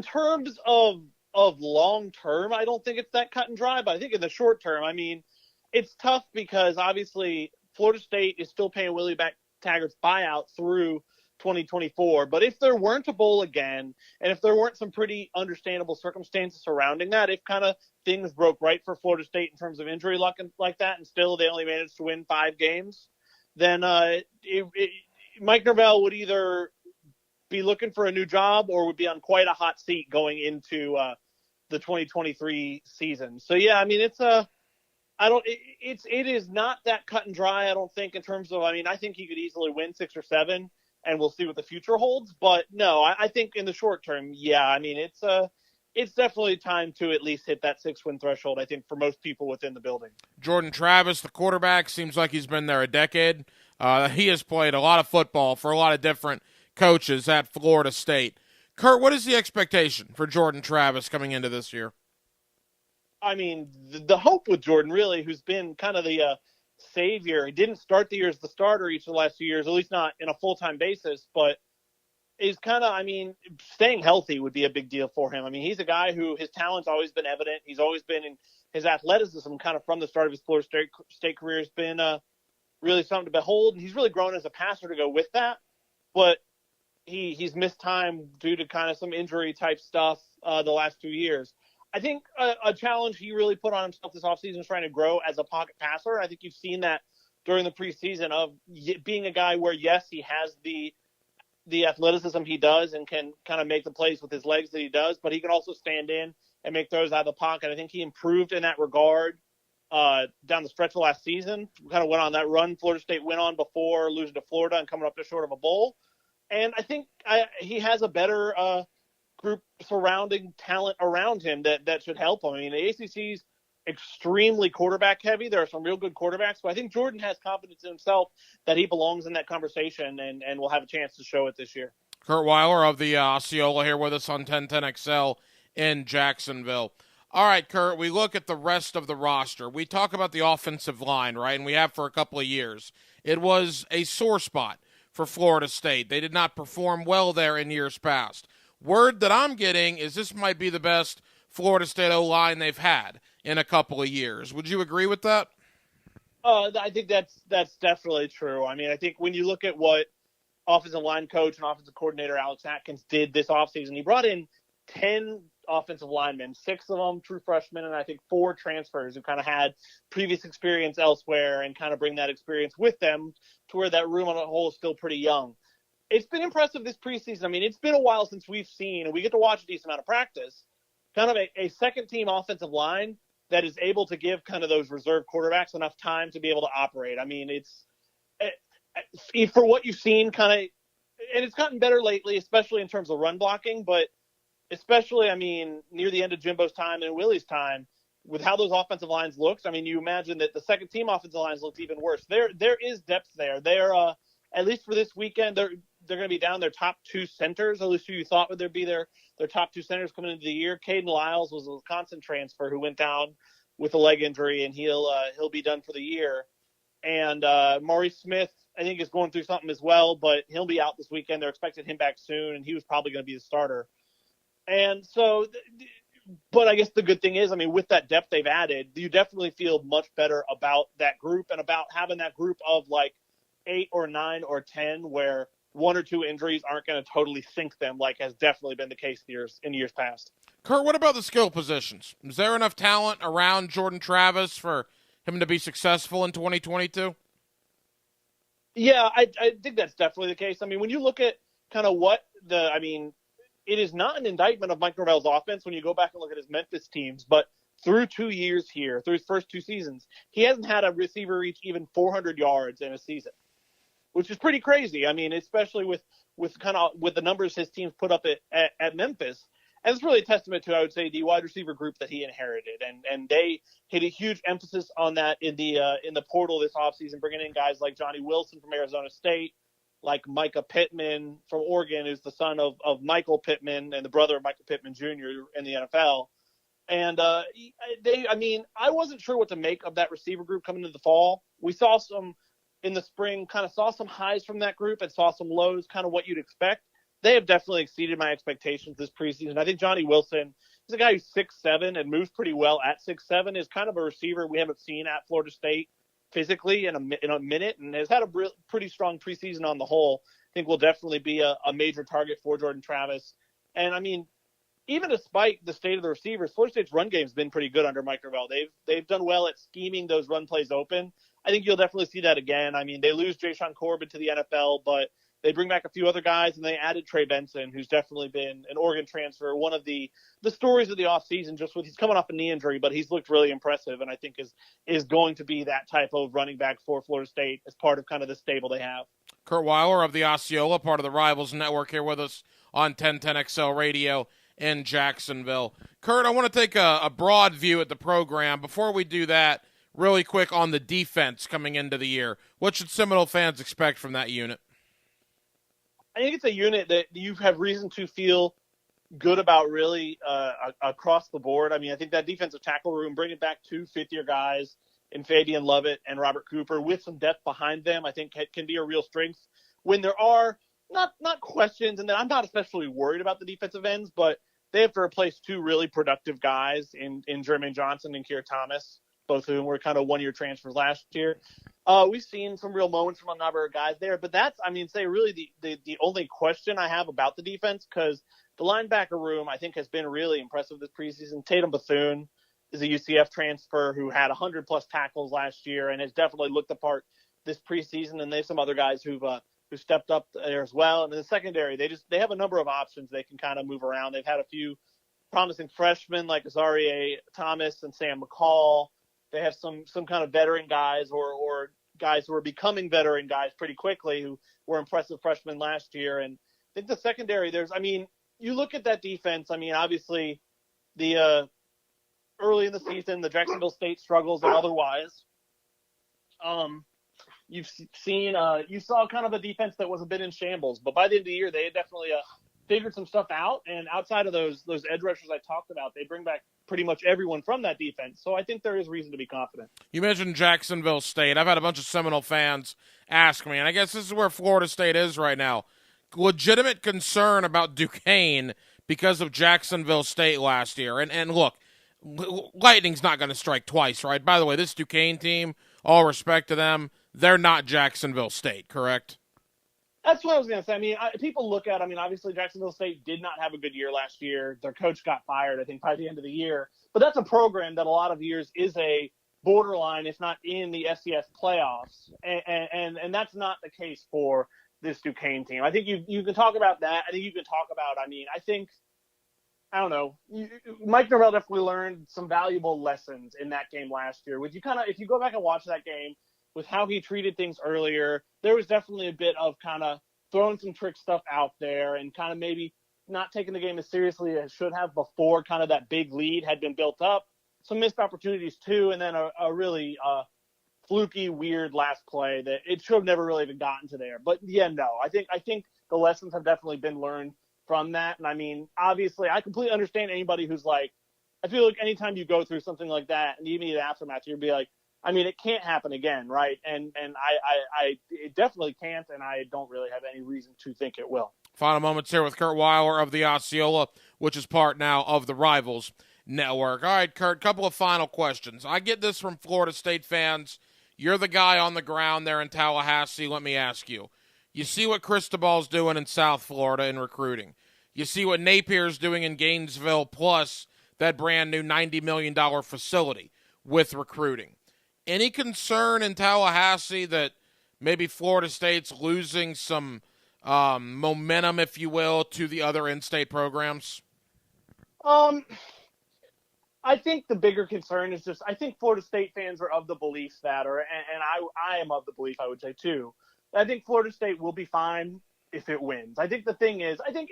terms of long term, I don't think it's that cut and dry, but I think in the short term, I mean, it's tough because obviously Florida State is still paying Willie Taggart's buyout through 2024. But if there weren't a bowl again, and if there weren't some pretty understandable circumstances surrounding that, if kind of things broke right for Florida State in terms of injury luck and like that, and still they only managed to win 5 games, then Mike Norvell would either be looking for a new job or would be on quite a hot seat going into the 2023 season. So yeah, I mean, it is not that cut and dry, I don't think, in terms of, I mean, I think he could easily win 6 or 7 and we'll see what the future holds. But no, I think in the short term, yeah, I mean, it's definitely time to at least hit that 6-win threshold, I think, for most people within the building. Jordan Travis, the quarterback, seems like he's been there a decade. He has played a lot of football for a lot of different coaches at Florida State. Kurt, what is the expectation for Jordan Travis coming into this year? I mean, the hope with Jordan, really, who's been kind of the savior. He didn't start the year as the starter each of the last 2 years, at least not in a full-time basis, but is kind of, I mean, staying healthy would be a big deal for him. I mean, he's a guy who his talent's always been evident. He's always been in his athleticism kind of from the start of his Florida State career has been really something to behold. And he's really grown as a passer to go with that. But he's missed time due to kind of some injury type stuff the last 2 years. I think a challenge he really put on himself this offseason is trying to grow as a pocket passer. I think you've seen that during the preseason of being a guy where, yes, he has the athleticism he does and can kind of make the plays with his legs that he does, but he can also stand in and make throws out of the pocket. I think he improved in that regard down the stretch of last season. Kind of went on that run Florida State went on before losing to Florida and coming up just short of a bowl. And I think he has a better group surrounding talent around him that should help him. I mean, the ACC's extremely quarterback heavy. There are some real good quarterbacks, but I think Jordan has confidence in himself that he belongs in that conversation and will have a chance to show it this year. Kurt Weiler of the Osceola here with us on 1010XL in Jacksonville. All right, Kurt, we look at the rest of the roster. We talk about the offensive line, right, and we have for a couple of years. It was a sore spot for Florida State. They did not perform well there in years past. Word that I'm getting is this might be the best Florida State O-line they've had in a couple of years. Would you agree with that? I think that's definitely true. I mean, I think when you look at what offensive line coach and offensive coordinator Alex Atkins did this offseason, he brought in 10 offensive linemen, 6 of them true freshmen, and I think 4 transfers who kind of had previous experience elsewhere and kind of bring that experience with them to where that room on the whole is still pretty young. It's been impressive this preseason. I mean, it's been a while since we've seen, and we get to watch a decent amount of practice, kind of a second-team offensive line that is able to give kind of those reserve quarterbacks enough time to be able to operate. I mean, it's for what you've seen kind of – and it's gotten better lately, especially in terms of run blocking, but especially, I mean, near the end of Jimbo's time and Willie's time, with how those offensive lines looked, I mean, you imagine that the second team offensive lines looked even worse. There is depth there. They're at least for this weekend, they're going to be down their top two centers. At least who you thought would there be their top two centers coming into the year. Caden Lyles was a Wisconsin transfer who went down with a leg injury, and he'll be done for the year. And Maurice Smith, I think, is going through something as well, but he'll be out this weekend. They're expecting him back soon, and he was probably going to be the starter. And so, but I guess the good thing is, I mean, with that depth they've added, you definitely feel much better about that group and about having that group of like 8 or 9 or 10 where one or two injuries aren't going to totally sink them, like has definitely been the case in years past. Kurt, what about the skill positions? Is there enough talent around Jordan Travis for him to be successful in 2022? Yeah, I think that's definitely the case. I mean, when you look at kind of it is not an indictment of Mike Norvell's offense when you go back and look at his Memphis teams, but through 2 years here, through his first 2 seasons, he hasn't had a receiver reach even 400 yards in a season, which is pretty crazy. I mean, especially with the numbers his teams put up at Memphis. And it's really a testament to, I would say, the wide receiver group that he inherited. And they hit a huge emphasis on that in the portal this offseason, bringing in guys like Johnny Wilson from Arizona State, like Micah Pittman from Oregon, who's the son of Michael Pittman and the brother of Michael Pittman Jr. in the NFL. And I wasn't sure what to make of that receiver group coming into the fall. We saw some in the spring, kind of saw some highs from that group and saw some lows, kind of what you'd expect. They have definitely exceeded my expectations this preseason. I think Johnny Wilson is a guy who's 6'7" and moves pretty well at 6'7", is kind of a receiver we haven't seen at Florida State physically in a minute, and has had a pretty strong preseason on the whole. I think will definitely be a major target for Jordan Travis. And I mean, even despite the state of the receivers, Florida State's run game's been pretty good under Mike Norvell. They've done well at scheming those run plays open. I think you'll definitely see that again. I mean, they lose Jashaun Corbin to the NFL, but they bring back a few other guys, and they added Trey Benson, who's definitely been an Oregon transfer. One of the stories of the offseason, he's coming off a knee injury, but he's looked really impressive, and I think is going to be that type of running back for Florida State as part of kind of the stable they have. Kurt Weiler of the Osceola, part of the Rivals Network, here with us on 1010XL Radio in Jacksonville. Kurt, I want to take a broad view at the program. Before we do that, really quick on the defense coming into the year. What should Seminole fans expect from that unit? I think it's a unit that you have reason to feel good about really across the board. I mean, I think that defensive tackle room, bringing back 2 fifth-year guys in Fabian Lovett and Robert Cooper with some depth behind them, I think can be a real strength. When there are not questions, and then I'm not especially worried about the defensive ends, but they have to replace 2 really productive guys in Jermaine Johnson and Keir Thomas, both of whom were kind of one-year transfers last year. We've seen some real moments from a number of guys there, but that's, really the only question I have about the defense, because the linebacker room, I think, has been really impressive this preseason. Tatum Bethune is a UCF transfer who had 100-plus tackles last year and has definitely looked the part this preseason, and they have some other guys who stepped up there as well. And in the secondary, they have a number of options they can kind of move around. They've had a few promising freshmen like Azarie Thomas and Sam McCall. They have some kind of veteran guys or guys who are becoming veteran guys pretty quickly who were impressive freshmen last year. And I think the secondary, you look at that defense, obviously the early in the season, the Jacksonville State struggles and otherwise. You saw kind of a defense that was a bit in shambles, but by the end of the year, they had definitely figured some stuff out. And outside of those edge rushers I talked about, they bring back pretty much everyone from that defense. So I think there is reason to be confident. You mentioned Jacksonville State. I've had a bunch of Seminole fans ask me, and I guess this is where Florida State is right now. Legitimate concern about Duquesne because of Jacksonville State last year. And look, lightning's not going to strike twice, right? By the way, this Duquesne team, all respect to them, they're not Jacksonville State, correct? That's what I was going to say. People look at, obviously Jacksonville State did not have a good year last year. Their coach got fired, I think, by the end of the year. But that's a program that a lot of years is a borderline, if not in the FCS playoffs. And that's not the case for this Duquesne team. I think you can talk about that. I think you can talk about, I don't know. Mike Norvell definitely learned some valuable lessons in that game last year. If you go back and watch that game, with how he treated things earlier, there was definitely a bit of kind of throwing some trick stuff out there and kind of maybe not taking the game as seriously as it should have before kind of that big lead had been built up. some missed opportunities too, and then a really fluky, weird last play that it should have never really even gotten to there. But yeah, no, I think the lessons have definitely been learned from that. And I mean, obviously, I completely understand anybody who's like, I feel like anytime you go through something like that, and even the aftermath, you'd be like, I mean, it can't happen again, right? And I it definitely can't, and I don't really have any reason to think it will. Final moments here with Kurt Weiler of the Osceola, which is part now of the Rivals Network. All right, Kurt, couple of final questions. I get this from Florida State fans. You're the guy on the ground there in Tallahassee. Let me ask you. You see what Cristobal's doing in South Florida in recruiting. You see what Napier's doing in Gainesville, plus that brand new $90 million facility with recruiting. Any concern in Tallahassee that maybe Florida State's losing some momentum, if you will, to the other in-state programs? I think the bigger concern is just, I think Florida State fans are of the belief that, and I am of the belief, I would say too, I think Florida State will be fine if it wins. I think the thing is, I think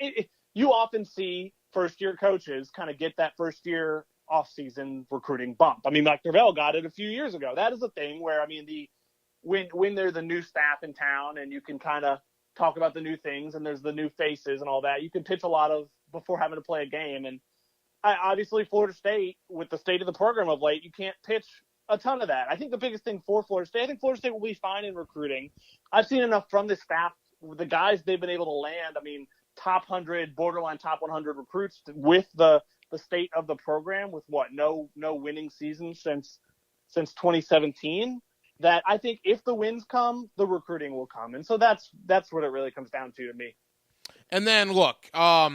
you often see first-year coaches kind of get that first-year off-season recruiting bump. I mean, Mike Norvell got it a few years ago. That is a thing where, I mean, when they're the new staff in town and you can kind of talk about the new things and there's the new faces and all that, you can pitch a lot of before having to play a game. And obviously Florida State, with the state of the program of late, you can't pitch a ton of that. I think the biggest thing for Florida State, I think Florida State will be fine in recruiting. I've seen enough from the staff, the guys they've been able to land. I mean, top 100, borderline top 100 recruits with the state of the program, with no winning season since 2017. That I think if the wins come, the recruiting will come, and so that's what it really comes down to me. And then look, NIL,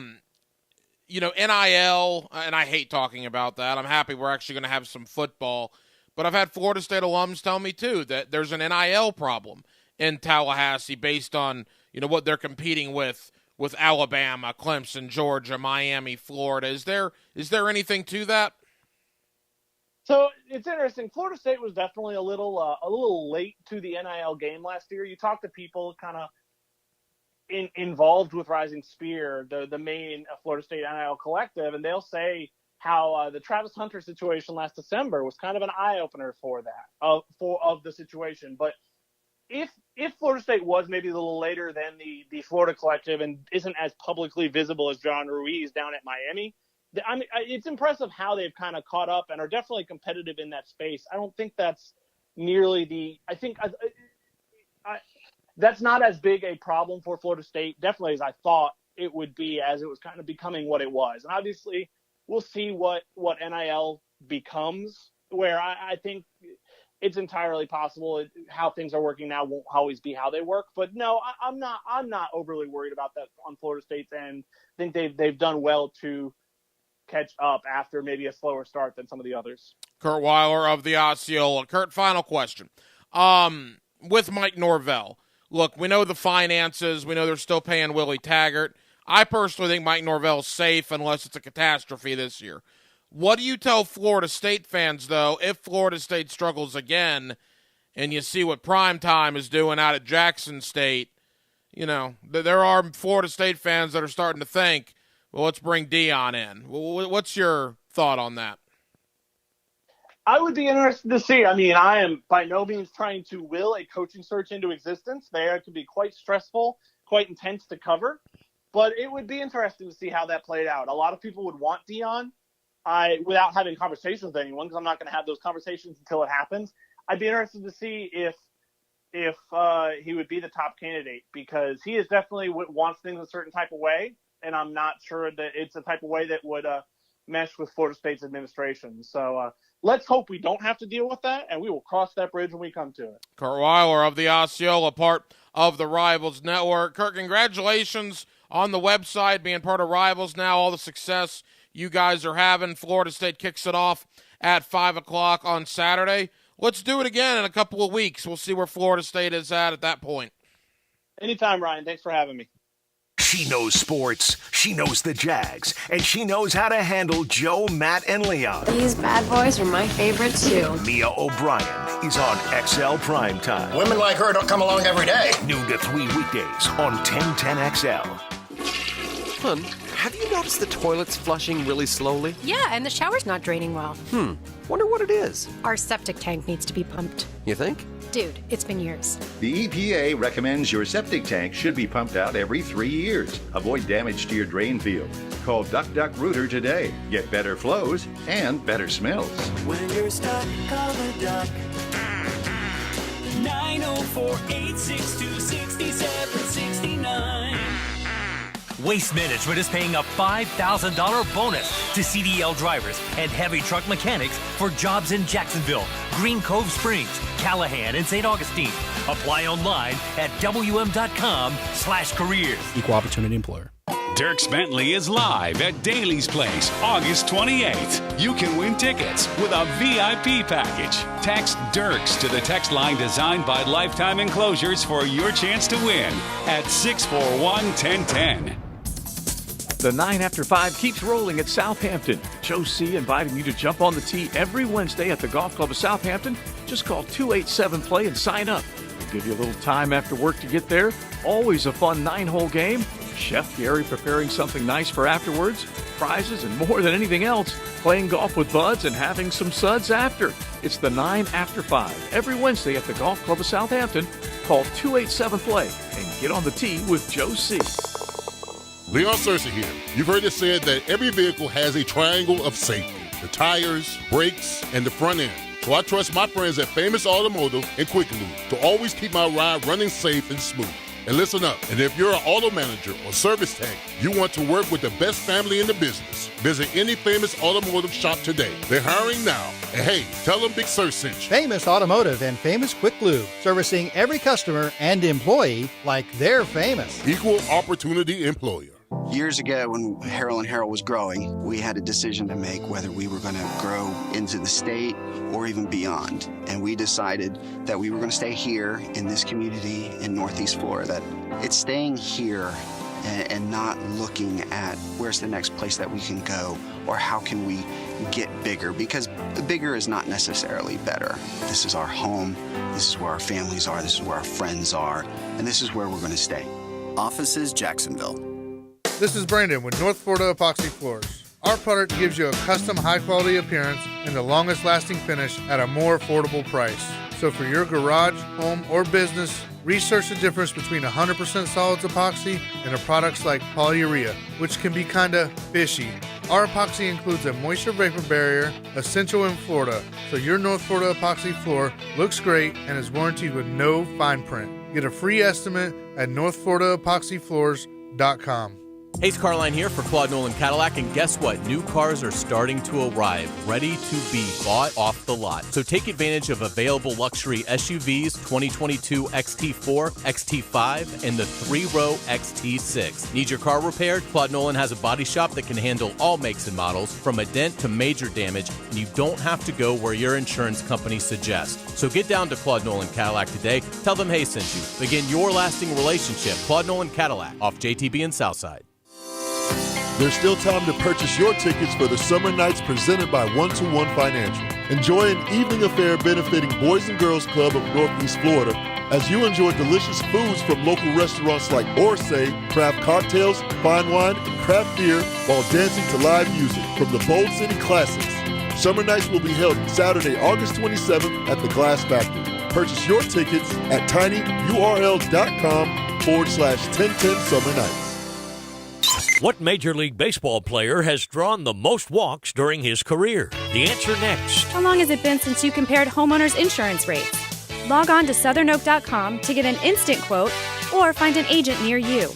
and I hate talking about that. I'm happy we're actually going to have some football. But I've had Florida State alums tell me, too, that there's an NIL problem in Tallahassee based on, what they're competing with Alabama, Clemson, Georgia, Miami, Florida. Is there anything to that? So it's interesting. Florida State was definitely a little late to the NIL game last year. You talk to people kind of involved with Rising Spear, the main Florida State NIL collective, and they'll say how the Travis Hunter situation last December was kind of an eye-opener for that, of the situation. But if Florida State was maybe a little later than the Florida collective and isn't as publicly visible as John Ruiz down at Miami, I mean, it's impressive how they've kind of caught up and are definitely competitive in that space. I don't think that's nearly that's not as big a problem for Florida State, definitely, as I thought it would be, as it was kind of becoming what it was. And obviously, we'll see what NIL becomes, where I think it's entirely possible how things are working now won't always be how they work. But no, I'm not overly worried about that on Florida State's end. I think they've done well to catch up after maybe a slower start than some of the others. Kurt Weiler of the Osceola. Kurt, final question. With Mike Norvell, look, we know the finances. We know they're still paying Willie Taggart. I personally think Mike Norvell's safe unless it's a catastrophe this year. What do you tell Florida State fans, though, if Florida State struggles again and you see what Primetime is doing out at Jackson State? There are Florida State fans that are starting to think, well, let's bring Dion in. What's your thought on that? I would be interested to see. I mean, I am by no means trying to will a coaching search into existence. They can be quite stressful, quite intense to cover. But it would be interesting to see how that played out. A lot of people would want Dion. Without having conversations with anyone, because I'm not going to have those conversations until it happens. I'd be interested to see if he would be the top candidate, because he is definitely wants things a certain type of way, and I'm not sure that it's the type of way that would mesh with Florida State's administration. So let's hope we don't have to deal with that, and we will cross that bridge when we come to it. Kurt Weiler of the Osceola, part of the Rivals Network. Kurt, congratulations on the website, being part of Rivals now, all the success you guys are having. Florida State kicks it off at 5 o'clock on Saturday. Let's do it again in a couple of weeks. We'll see where Florida State is at that point. Anytime, Ryan. Thanks for having me. She knows sports, she knows the Jags, and she knows how to handle Joe, Matt, and Leon. These bad boys are my favorite, too. Leah O'Brien is on XL Primetime. Women like her don't come along every day. Noon to 3 weekdays on 1010XL. Hun, Have you noticed the toilet's flushing really slowly? Yeah, and the shower's not draining well. Wonder what it is. Our septic tank needs to be pumped. You think? Dude, it's been years. The EPA recommends your septic tank should be pumped out every 3 years. Avoid damage to your drain field. Call Duck Duck Rooter today. Get better flows and better smells. When you're stuck, call the duck. 904-862-6769. Waste Management is paying a $5,000 bonus to CDL drivers and heavy truck mechanics for jobs in Jacksonville, Green Cove Springs, Callahan, and St. Augustine. Apply online at wm.com/careers. Equal opportunity employer. Dirks Bentley is live at Daly's Place, August 28th. You can win tickets with a VIP package. Text Dirks to the text line designed by Lifetime Enclosures for your chance to win at 641-1010. The 9 after 5 keeps rolling at Southampton. Joe C. inviting you to jump on the tee every Wednesday at the Golf Club of Southampton. Just call 287-PLAY and sign up. We'll give you a little time after work to get there. Always a fun 9-hole game. Chef Gary preparing something nice for afterwards. Prizes and more than anything else. Playing golf with buds and having some suds after. It's the 9 after 5 every Wednesday at the Golf Club of Southampton. Call 287-PLAY and get on the tee with Joe C. Leon Searcy here. You've heard it said that every vehicle has a triangle of safety. The tires, brakes, and the front end. So I trust my friends at Famous Automotive and Quick Lube to always keep my ride running safe and smooth. And listen up, and if you're an auto manager or service tech, you want to work with the best family in the business, visit any Famous Automotive shop today. They're hiring now. And hey, tell them Big Sur sent you. Famous Automotive and Famous Quick Lube, servicing every customer and employee like they're famous. Equal opportunity employer. Years ago, when Harrell and Harrell was growing, we had a decision to make whether we were going to grow into the state or even beyond. And we decided that we were going to stay here in this community in Northeast Florida. That it's staying here and not looking at where's the next place that we can go or how can we get bigger, because bigger is not necessarily better. This is our home. This is where our families are. This is where our friends are. And this is where we're going to stay. Offices, Jacksonville. This is Brandon with North Florida Epoxy Floors. Our product gives you a custom high-quality appearance and the longest-lasting finish at a more affordable price. So for your garage, home, or business, research the difference between 100% solids epoxy and the products like polyurea, which can be kinda fishy. Our epoxy includes a moisture vapor barrier, essential in Florida, so your North Florida epoxy floor looks great and is warranted with no fine print. Get a free estimate at northfloridaepoxyfloors.com. Hey, it's Carline here for Claude Nolan Cadillac, and guess what? New cars are starting to arrive, ready to be bought off the lot. So take advantage of available luxury SUVs, 2022 XT4, XT5, and the 3-row XT6. Need your car repaired? Claude Nolan has a body shop that can handle all makes and models, from a dent to major damage, and you don't have to go where your insurance company suggests. So get down to Claude Nolan Cadillac today. Tell them Hey sent you. Begin your lasting relationship. Claude Nolan Cadillac, off JTB and Southside. There's still time to purchase your tickets for the Summer Nights presented by 1-2-1 Financial. Enjoy an evening affair benefiting Boys and Girls Club of Northeast Florida as you enjoy delicious foods from local restaurants like Orsay, craft cocktails, fine wine, and craft beer while dancing to live music from the Bold City Classics. Summer Nights will be held Saturday, August 27th at the Glass Factory. Purchase your tickets at tinyurl.com/1010 Summer Nights. What Major League Baseball player has drawn the most walks during his career? The answer next. How long has it been since you compared homeowners' insurance rates? Log on to southernoak.com to get an instant quote or find an agent near you.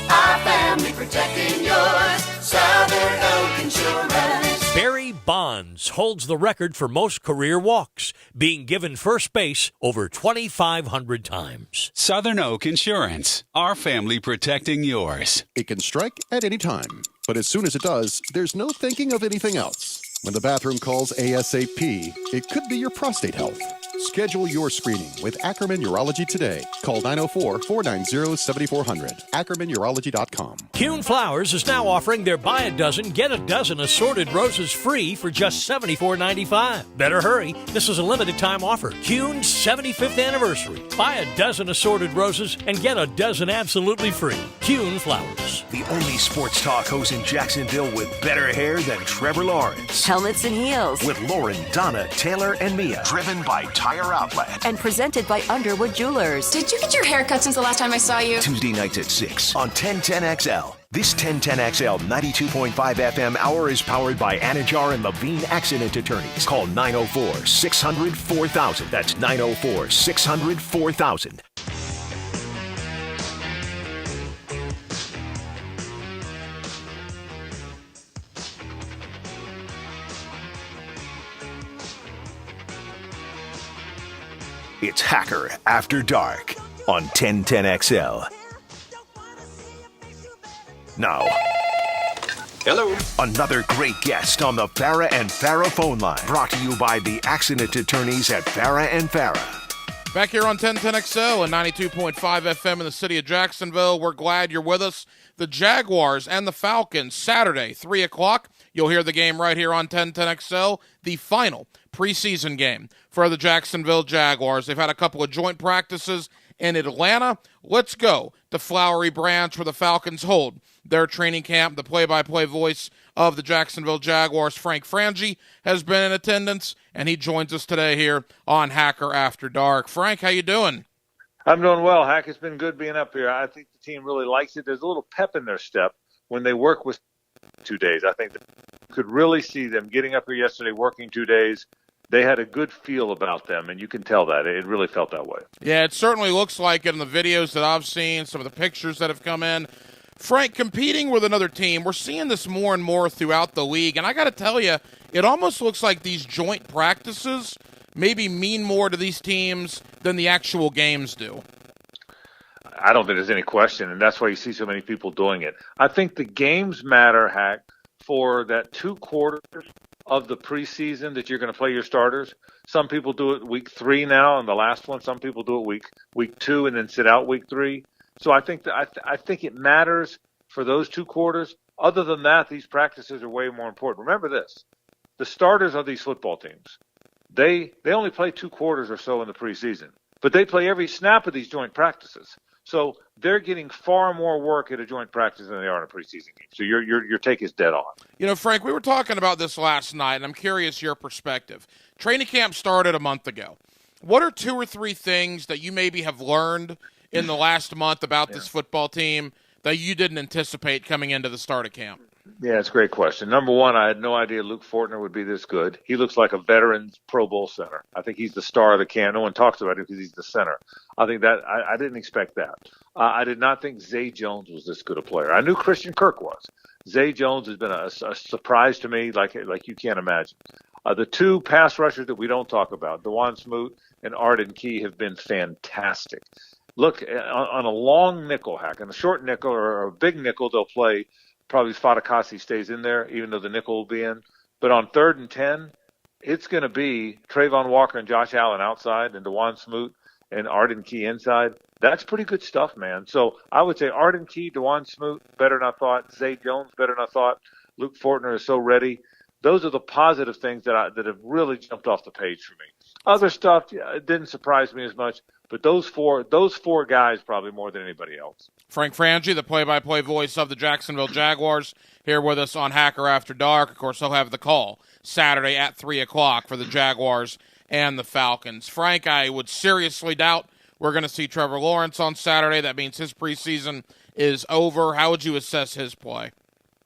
Our family protecting yours. Southern Oak Insurance. Barry Bonds holds the record for most career walks, being given first base over 2,500 times. Southern Oak Insurance. Our family protecting yours. It can strike at any time, but as soon as it does, there's no thinking of anything else. When the bathroom calls ASAP, it could be your prostate health. Schedule your screening with Ackerman Urology today. Call 904-490-7400. AckermanUrology.com. Kuhn Flowers is now offering their buy a dozen, get a dozen assorted roses free for just $74.95. Better hurry. This is a limited time offer. Kuhn's 75th anniversary. Buy a dozen assorted roses and get a dozen absolutely free. Kuhn Flowers. The only sports talk host in Jacksonville with better hair than Trevor Lawrence. Helmets and heels. With Lauren, Donna, Taylor, and Mia. Driven by Tire Outlet. And presented by Underwood Jewelers. Did you get your hair cut since the last time I saw you? Tuesday nights at 6 on 1010XL. This 1010XL 92.5 FM hour is powered by Anajar and Levine Accident Attorneys. Call 904-600-4000. That's 904-600-4000. It's Hacker After Dark on 1010XL. Now, hello. Another great guest on the Farah and Farah phone line. Brought to you by the accident attorneys at Farah and Farah. Back here on 1010XL and 92.5 FM in the city of Jacksonville. We're glad you're with us. The Jaguars and the Falcons, Saturday, 3 o'clock. You'll hear the game right here on 1010XL, the final preseason game for the Jacksonville Jaguars. They've had a couple of joint practices in Atlanta. Let's go to Flowery Branch where the Falcons hold their training camp. The play-by-play voice of the Jacksonville Jaguars, Frank Frangie, has been in attendance, and he joins us today here on Hacker After Dark. Frank, how you doing? I'm doing well, Hack. It's been good being up here. I think the team really likes it. There's a little pep in their step when they work with 2 days. I think that you could really see them getting up here yesterday, working 2 days. They had a good feel about them, and you can tell that. It really felt that way. Yeah, it certainly looks like it in the videos that I've seen, some of the pictures that have come in. Frank, competing with another team, we're seeing this more and more throughout the league, and I got to tell you, it almost looks like these joint practices maybe mean more to these teams than the actual games do. I don't think there's any question, and that's why you see so many people doing it. I think the games matter, Hack, for that 2 quarters of the preseason that you're going to play your starters. Some people do it week 3 now, and the last one. Some people do it week 2 and then sit out week 3. So I think that I think it matters for those 2 quarters. Other than that, these practices are way more important. Remember this: the starters of these football teams, they only play 2 quarters or so in the preseason, but they play every snap of these joint practices. So they're getting far more work at a joint practice than they are in a preseason game. So your take is dead on. You know, Frank, we were talking about this last night, and I'm curious your perspective. Training camp started a month ago. What are 2 or 3 things that you maybe have learned in the last month about this football team that you didn't anticipate coming into the start of camp? Yeah, it's a great question. Number one, I had no idea Luke Fortner would be this good. He looks like a veteran Pro Bowl center. I think he's the star of the camp. No one talks about it because he's the center. I think that I didn't expect that. I did not think Zay Jones was this good a player. I knew Christian Kirk was. Zay Jones has been a surprise to me like you can't imagine. The 2 pass rushers that we don't talk about, DeJuan Smoot and Arden Key, have been fantastic. Look, on a long nickel, Hack, and a short nickel or a big nickel, they'll play. Probably Fatukasi stays in there, even though the nickel will be in. But on 3rd and 10, it's going to be Trayvon Walker and Josh Allen outside and DeJuan Smoot and Arden Key inside. That's pretty good stuff, man. So I would say Arden Key, DeJuan Smoot, better than I thought. Zay Jones, better than I thought. Luke Fortner is so ready. Those are the positive things that have really jumped off the page for me. Other stuff, it didn't surprise me as much. But those four guys probably more than anybody else. Frank Frangie, the play-by-play voice of the Jacksonville Jaguars, here with us on Hacker After Dark. Of course, he'll have the call Saturday at 3 o'clock for the Jaguars and the Falcons. Frank, I would seriously doubt we're going to see Trevor Lawrence on Saturday. That means his preseason is over. How would you assess his play?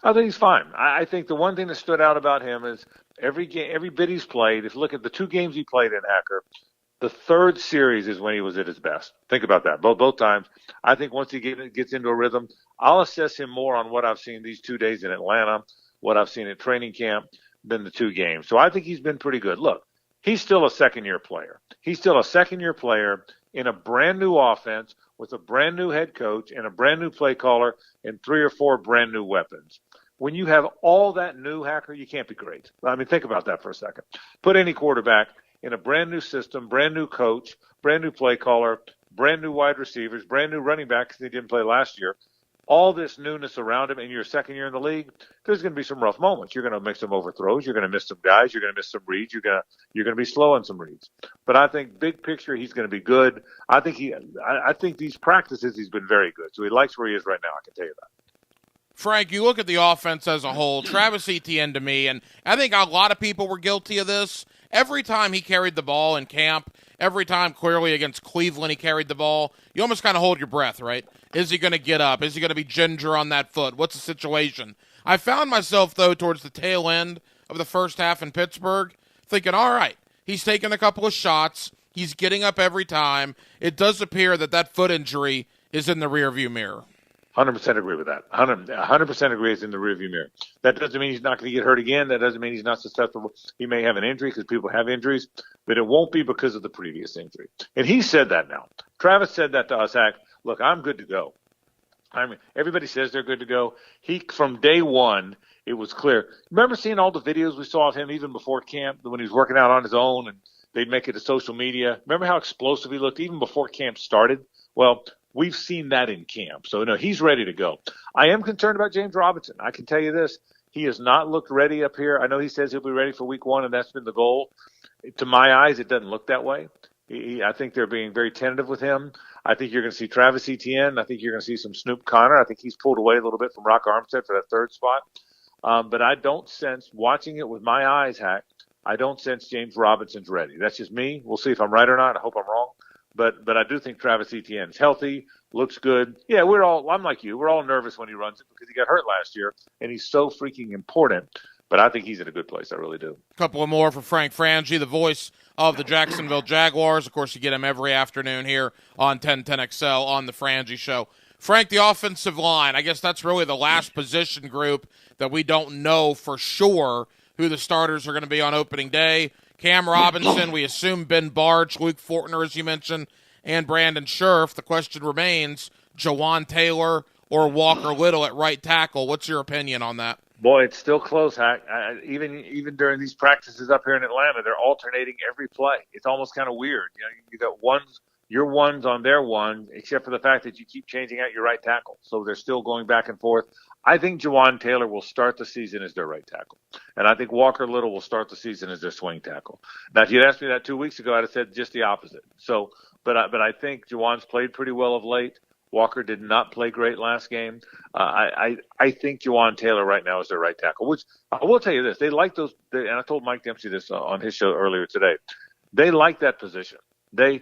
I think he's fine. I think the one thing that stood out about him is every bit he's played. If you look at the 2 games he played in, Hacker, the 3rd series is when he was at his best. Think about that. Both times. I think once he gets into a rhythm, I'll assess him more on what I've seen these 2 days in Atlanta, what I've seen at training camp, than the 2 games. So I think he's been pretty good. Look, he's still a second-year player. He's still a second-year player in a brand-new offense with a brand-new head coach and a brand-new play caller and 3 or 4 brand-new weapons. When you have all that new, Hacker, you can't be great. I mean, think about that for a second. Put any quarterback in a brand new system, brand new coach, brand new play caller, brand new wide receivers, brand new running back because he didn't play last year. All this newness around him in your second year in the league, there's going to be some rough moments. You're going to make some overthrows. You're going to miss some guys. You're going to miss some reads. You're going to be slow on some reads. But I think big picture, he's going to be good. I think these practices, he's been very good. So he likes where he is right now. I can tell you that. Frank, you look at the offense as a whole, Travis Etienne to me, and I think a lot of people were guilty of this. Every time he carried the ball in camp, every time clearly against Cleveland he carried the ball, you almost kind of hold your breath, right? Is he going to get up? Is he going to be ginger on that foot? What's the situation? I found myself, though, towards the tail end of the first half in Pittsburgh, thinking, all right, he's taking a couple of shots. He's getting up every time. It does appear that foot injury is in the rearview mirror. 100% agree with that. 100% agree it's in the rearview mirror. That doesn't mean he's not going to get hurt again. That doesn't mean he's not susceptible. He may have an injury because people have injuries, but it won't be because of the previous injury. And he said that now. Travis said that to us, Hack. Look, I'm good to go. I mean, everybody says they're good to go. From day one, it was clear. Remember seeing all the videos we saw of him even before camp when he was working out on his own and they'd make it to social media? Remember how explosive he looked even before camp started? Well, we've seen that in camp. So, no, he's ready to go. I am concerned about James Robinson. I can tell you this. He has not looked ready up here. I know he says he'll be ready for week 1, and that's been the goal. To my eyes, it doesn't look that way. I think they're being very tentative with him. I think you're going to see Travis Etienne. I think you're going to see some Snoop Connor. I think he's pulled away a little bit from Rock Armstead for that third spot. But I don't sense, watching it with my eyes, Hack, I don't sense James Robinson's ready. That's just me. We'll see if I'm right or not. I hope I'm wrong. But I do think Travis Etienne's healthy, looks good. Yeah, I'm like you. We're all nervous when he runs it because he got hurt last year, and he's so freaking important. But I think he's in a good place. I really do. A couple of more for Frank Frangie, the voice of the Jacksonville Jaguars. Of course, you get him every afternoon here on 1010XL on the Frangie Show. Frank, the offensive line, I guess that's really the last position group that we don't know for sure who the starters are going to be on opening day. Cam Robinson, we assume Ben Barch, Luke Fortner, as you mentioned, and Brandon Scherf. The question remains, Jawan Taylor or Walker Little at right tackle. What's your opinion on that? Boy, it's still close, Hack. Even during these practices up here in Atlanta, they're alternating every play. It's almost kind of weird. You know, you got your ones on their one, except for the fact that you keep changing out your right tackle. So they're still going back and forth. I think Jawan Taylor will start the season as their right tackle. And I think Walker Little will start the season as their swing tackle. Now, if you'd asked me that 2 weeks ago, I'd have said just the opposite. So, but I think Jawan's played pretty well of late. Walker did not play great last game. I think Jawan Taylor right now is their right tackle, which I will tell you this. They like those, and I told Mike Dempsey this on his show earlier today. They like that position. The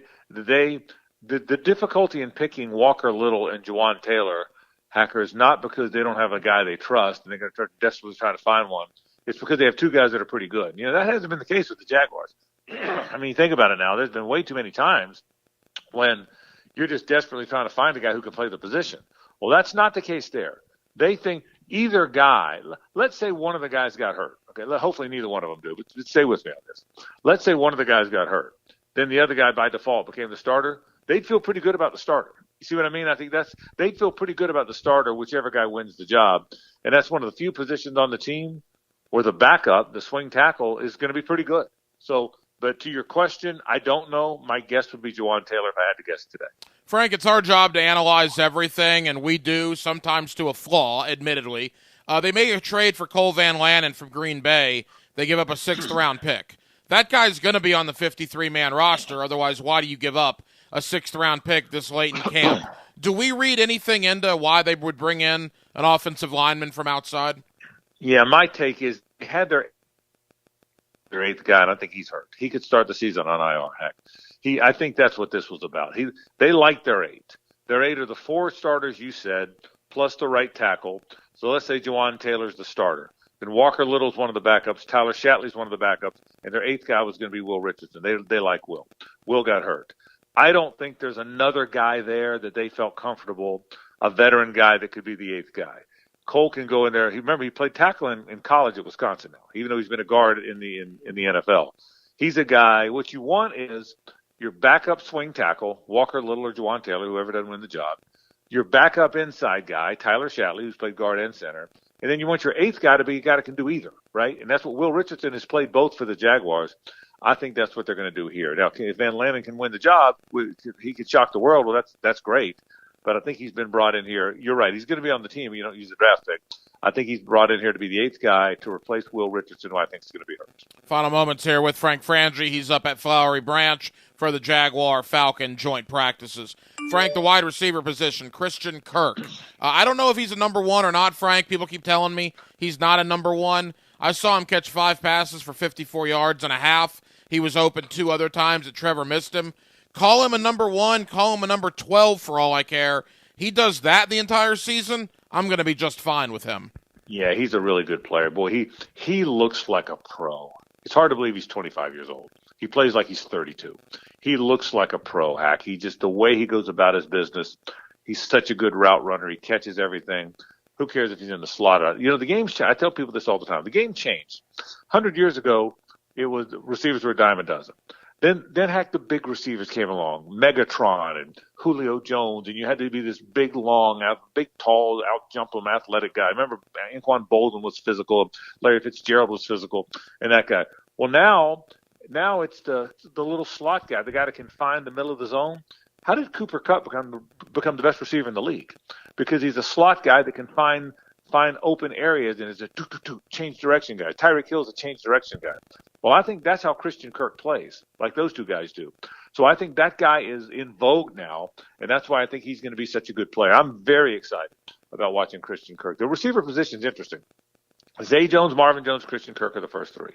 difficulty in picking Walker Little and Jawan Taylor, Hacker, is not because they don't have a guy they trust and they're going to start desperately trying to find one. It's because they have two guys that are pretty good. You know, that hasn't been the case with the Jaguars. I mean, think about it now. There's been way too many times when you're just desperately trying to find a guy who can play the position. Well, that's not the case there. They think either guy, let's say one of the guys got hurt. Okay, hopefully neither one of them do, but stay with me on this. Let's say one of the guys got hurt. Then the other guy by default became the starter. They'd feel pretty good about the starter. You see what I mean? I think they'd feel pretty good about the starter, whichever guy wins the job. And that's one of the few positions on the team where the backup, the swing tackle, is going to be pretty good. So, but to your question, I don't know. My guess would be Jawan Taylor if I had to guess today. Frank, it's our job to analyze everything, and we do, sometimes to a flaw, admittedly. They make a trade for Cole Van Lanen from Green Bay. They give up a 6th-round pick. That guy's going to be on the 53-man roster. Otherwise, why do you give up a 6th-round pick this late in camp? Do we read anything into why they would bring in an offensive lineman from outside? Yeah, my take is they had their 8th guy, and I think he's hurt. He could start the season on IR, heck. I think that's what this was about. They like their 8. Their 8 are the 4 starters you said, plus the right tackle. So let's say Jawan Taylor's the starter. Then Walker Little's one of the backups. Tyler Shatley's one of the backups. And their 8th guy was going to be Will Richardson. They like Will. Will got hurt. I don't think there's another guy there that they felt comfortable, a veteran guy that could be the 8th guy. Cole can go in there. Remember, he played tackle in college at Wisconsin now, even though he's been a guard in the NFL. He's a guy, what you want is your backup swing tackle, Walker Little or Jawan Taylor, whoever doesn't win the job. Your backup inside guy, Tyler Shatley, who's played guard and center. And then you want your 8th guy to be a guy that can do either, right? And that's what Will Richardson has played both for the Jaguars. I think that's what they're going to do here. Now, if Van Lanen can win the job, he could shock the world. Well, that's great. But I think he's been brought in here. You're right. He's going to be on the team. You don't use a draft pick. I think he's brought in here to be the eighth guy to replace Will Richardson, who I think is going to be hurt. Final moments here with Frank Frangie. He's up at Flowery Branch for the Jaguar-Falcon joint practices. Frank, the wide receiver position, Christian Kirk. I don't know if he's a number one or not, Frank. People keep telling me he's not a number one. I saw him catch 5 passes for 54 yards and a half. He was open 2 other times that Trevor missed him. Call him a number 1, call him a number 12 for all I care. He does that the entire season, I'm going to be just fine with him. Yeah, he's a really good player. Boy, he looks like a pro. It's hard to believe he's 25 years old. He plays like he's 32. He looks like a pro, Hack. The way he goes about his business, he's such a good route runner. He catches everything. Who cares if he's in the slot? The game's changed. I tell people this all the time. The game changed. 100 years ago, it was receivers were a dime a dozen. Then Hack, the big receivers came along, Megatron and Julio Jones, and you had to be this big, long, big, tall, out-jump him, athletic guy. Remember, Anquan Bolden was physical, Larry Fitzgerald was physical, and that guy. Well, now it's the little slot guy, the guy that can find the middle of the zone. How did Cooper Kupp become the best receiver in the league? Because he's a slot guy that can find open areas and is a change direction guy. Tyreek Hill's a change direction guy. Well, I think that's how Christian Kirk plays, like those two guys do. So I think that guy is in vogue now, and that's why I think he's going to be such a good player. I'm very excited about watching Christian Kirk. The receiver position is interesting. Zay Jones, Marvin Jones, Christian Kirk are the first 3.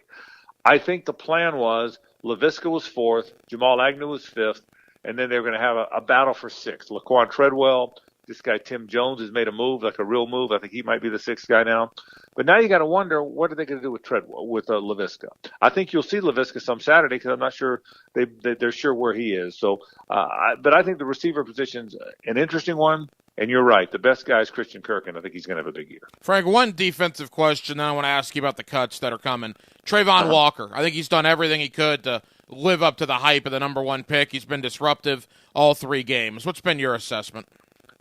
I think the plan was Laviska was 4th, Jamal Agnew was 5th, and then they were going to have a battle for 6th. Laquan Treadwell, this guy Tim Jones has made a move, like a real move. I think he might be the 6th guy now. But now you got to wonder, what are they going to do with Treadwell, with Laviska? I think you'll see Laviska some Saturday because I'm not sure they're sure where he is. So, but I think the receiver position's an interesting one. And you're right. The best guy is Christian Kirk, and I think he's going to have a big year. Frank, one defensive question, then I want to ask you about the cuts that are coming. Trayvon Walker, I think he's done everything he could to live up to the hype of the number 1 pick. He's been disruptive all 3 games. What's been your assessment?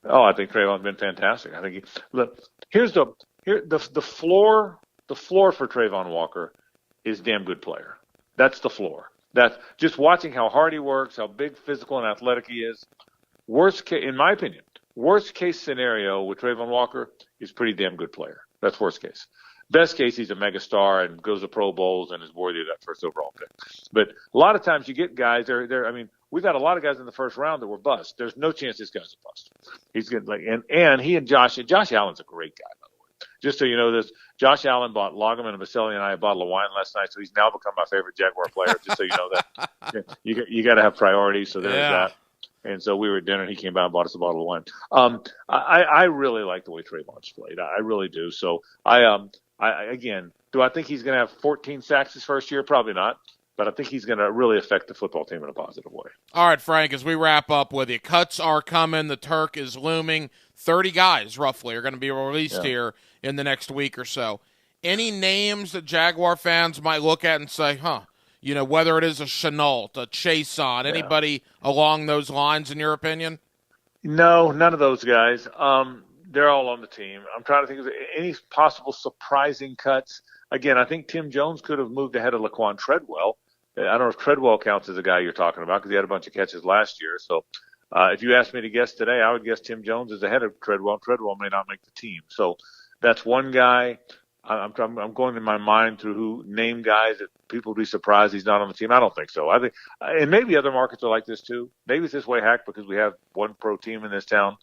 Oh, I think Trayvon's been fantastic. I think here's the floor. The floor for Trayvon Walker is damn good player. That's the floor. That's just watching how hard he works, how big, physical, and athletic he is. Worst case, in my opinion, worst case scenario with Trayvon Walker is pretty damn good player. That's worst case. Best case, he's a megastar and goes to Pro Bowls and is worthy of that first overall pick. But a lot of times you get guys, we've got a lot of guys in the first round that were bust. There's no chance this guy's a bust. He's good, and he and Josh Allen's a great guy, by the way. Just so you know this, Josh Allen bought Loggeman and Vaselli and I a bottle of wine last night, so he's now become my favorite Jaguar player. Just so you know that. You got to have priorities, so there's that. And so we were at dinner, and he came by and bought us a bottle of wine. I really like the way Trayvon's played. I really do. So again, do I think he's going to have 14 sacks his first year? Probably not. But I think he's going to really affect the football team in a positive way. All right, Frank, as we wrap up with you, cuts are coming. The Turk is looming. 30 guys, roughly, are going to be released here in the next week or so. Any names that Jaguar fans might look at and say, whether it is a Chenault, a Chason, anybody along those lines, in your opinion? No, none of those guys. They're all on the team. I'm trying to think of any possible surprising cuts. Again, I think Tim Jones could have moved ahead of Laquan Treadwell. I don't know if Treadwell counts as a guy you're talking about because he had a bunch of catches last year. So if you asked me to guess today, I would guess Tim Jones is ahead of Treadwell. Treadwell may not make the team. So that's one guy. I'm going in my mind through who name guys that people would be surprised he's not on the team. I don't think so. I think, and maybe other markets are like this too. Maybe it's this way, Hack, because we have one pro team in this town.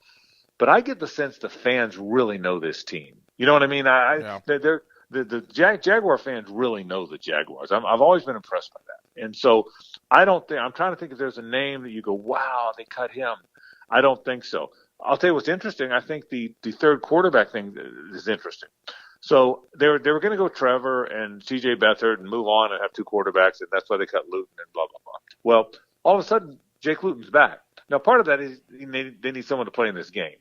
But I get the sense the fans really know this team. You know what I mean? The Jaguar fans really know the Jaguars. I've always been impressed by that. And so I'm trying to think if there's a name that you go, wow, they cut him. I don't think so. I'll tell you what's interesting. I think the third quarterback thing is interesting. So they were going to go Trevor and C.J. Beathard and move on and have 2 quarterbacks, and that's why they cut Luton and blah, blah, blah. Well, all of a sudden, Jake Luton's back. Now, part of that is they need someone to play in this game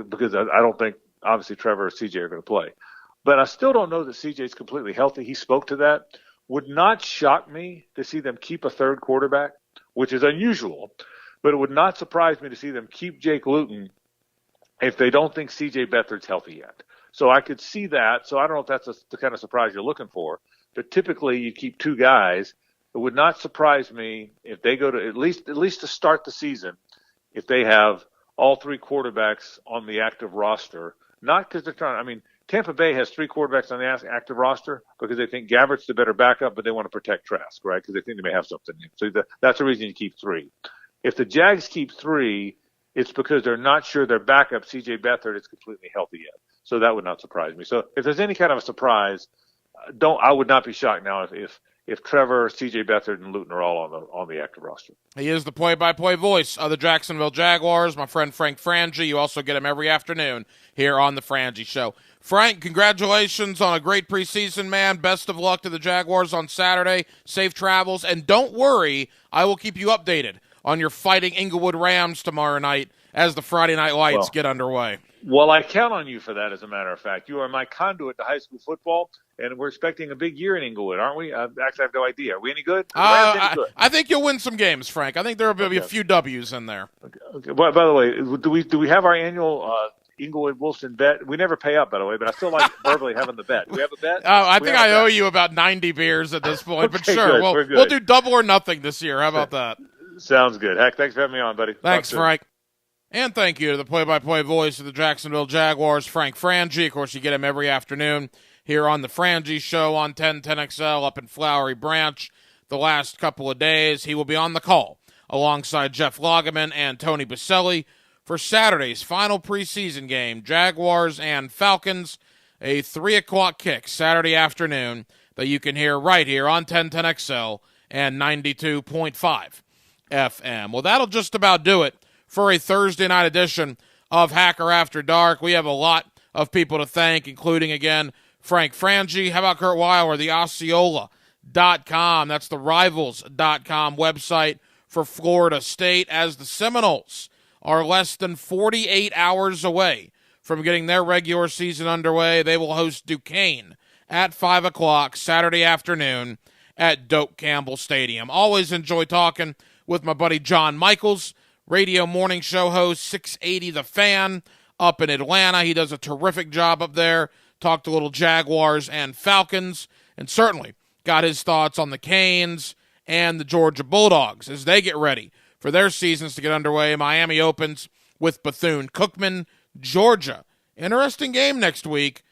because I don't think, obviously, Trevor or C.J. are going to play. But I still don't know that C.J. is completely healthy. He spoke to that. Would not shock me to see them keep a third quarterback, which is unusual, but it would not surprise me to see them keep Jake Luton if they don't think C.J. Beathard's healthy yet. So I could see that. So I don't know if that's the kind of surprise you're looking for. But typically you keep 2 guys It would not surprise me if they go to at least to start the season, if they have all three quarterbacks on the active roster. Not because they're trying. I mean, Tampa Bay has three quarterbacks on the active roster because they think Gabbert's the better backup, but they want to protect Trask, right? Because they think they may have something. So that's the reason you keep three. If the Jags keep three, it's because they're not sure their backup, C.J. Beathard, is completely healthy yet. So that would not surprise me. So if there's any kind of a surprise, I would not be shocked now if Trevor, C.J. Beathard, and Luton are all on the active roster. He is the play-by-play voice of the Jacksonville Jaguars, my friend Frank Frangie. You also get him every afternoon here on the Frangie Show. Frank, congratulations on a great preseason, man. Best of luck to the Jaguars on Saturday. Safe travels. And don't worry, I will keep you updated on your Fighting Inglewood Rams tomorrow night as the Friday Night Lights get underway. Well, I count on you for that, as a matter of fact. You are my conduit to high school football, and we're expecting a big year in Inglewood, aren't we? Actually, I have no idea. Are we any good? I think you'll win some games, Frank. I think there will be a few W's in there. Okay. By the way, do we have our annual Inglewood-Wilson bet? We never pay up, by the way, but I still like verbally having the bet. Do we have a bet? I think I owe you about 90 beers at this point, but sure, we'll do double or nothing this year. How about that? Sounds good. Heck, thanks for having me on, buddy. Thanks, Frank. And thank you to the play-by-play voice of the Jacksonville Jaguars, Frank Frangie. Of course, you get him every afternoon here on the Frangie Show on 1010XL up in Flowery Branch. The last couple of days, he will be on the call alongside Jeff Lageman and Tony Baselli for Saturday's final preseason game, Jaguars and Falcons, a 3 o'clock kick Saturday afternoon that you can hear right here on 1010XL and 92.5 FM. Well, that'll just about do it for a Thursday night edition of Hacker After Dark. We have a lot of people to thank, including, again, Frank Frangie. How about Kurt Weiler, the Osceola.com. That's the Rivals.com website for Florida State, as the Seminoles are less than 48 hours away from getting their regular season underway. They will host Duquesne at 5 o'clock Saturday afternoon at Doak Campbell Stadium. Always enjoy talking with my buddy John Michaels, radio morning show host, 680 The Fan, up in Atlanta. He does a terrific job up there. Talked a little Jaguars and Falcons, and certainly got his thoughts on the Canes and the Georgia Bulldogs as they get ready for their seasons to get underway. Miami opens with Bethune-Cookman, Georgia. Interesting game next week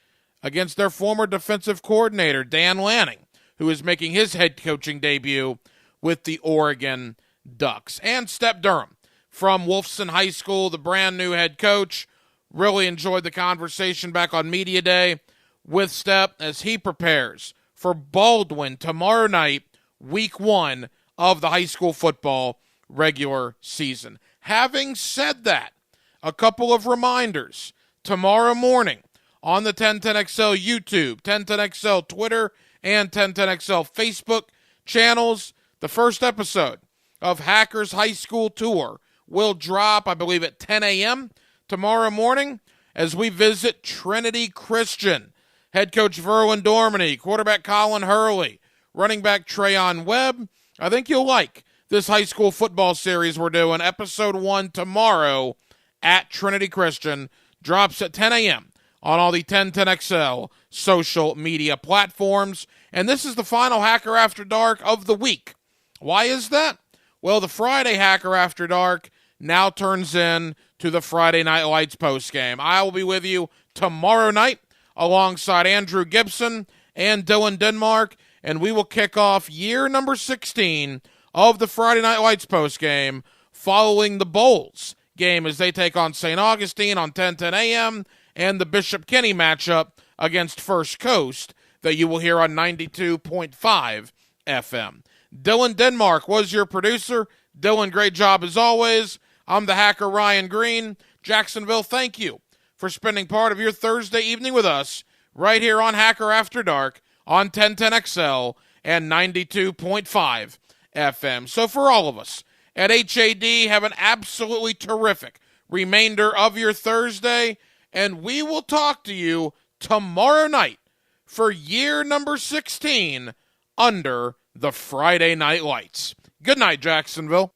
against their former defensive coordinator, Dan Lanning, who is making his head coaching debut with the Oregon Ducks. And Step Durham from Wolfson High School, the brand new head coach. Really enjoyed the conversation back on Media Day with Step as he prepares for Baldwin tomorrow night, week 1 of the high school football regular season. Having said that, a couple of reminders. Tomorrow morning on the 1010XL YouTube, 1010XL Twitter, and 1010XL Facebook channels, the first episode of Hackers High School Tour will drop, I believe, at 10 a.m. tomorrow morning as we visit Trinity Christian. Head coach Verlin Dormany, quarterback Colin Hurley, running back Trayon Webb. I think you'll like this high school football series we're doing. Episode 1 tomorrow at Trinity Christian. Drops at 10 a.m. on all the 1010XL social media platforms. And this is the final Hacker After Dark of the week. Why is that? Well, the Friday Hacker After Dark now turns in to the Friday Night Lights postgame. I will be with you tomorrow night alongside Andrew Gibson and Dylan Denmark, and we will kick off year number 16 of the Friday Night Lights postgame following the Bowls game as they take on St. Augustine on 10:10 a.m. and the Bishop Kenny matchup against First Coast that you will hear on 92.5 FM. Dylan Denmark was your producer. Dylan, great job as always. I'm the hacker Ryan Green. Jacksonville, thank you for spending part of your Thursday evening with us right here on Hacker After Dark on 1010XL and 92.5 FM. So for all of us at HAD, have an absolutely terrific remainder of your Thursday, and we will talk to you tomorrow night for year number 16 under the Friday Night Lights. Good night, Jacksonville.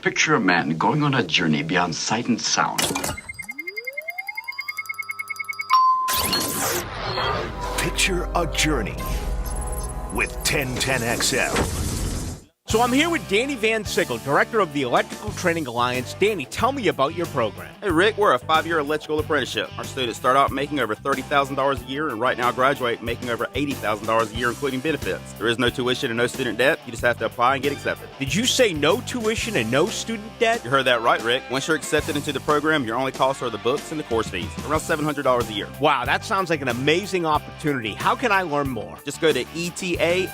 Picture a man going on a journey beyond sight and sound. Picture a journey with 1010XL. So I'm here with Danny Van Sickle, Director of the Electrical Training Alliance. Danny, tell me about your program. Hey, Rick, we're a 5-year electrical apprenticeship. Our students start out making over $30,000 a year and right now graduate making over $80,000 a year, including benefits. There is no tuition and no student debt. You just have to apply and get accepted. Did you say no tuition and no student debt? You heard that right, Rick. Once you're accepted into the program, your only costs are the books and the course fees, around $700 a year. Wow, that sounds like an amazing opportunity. How can I learn more? Just go to etajax.org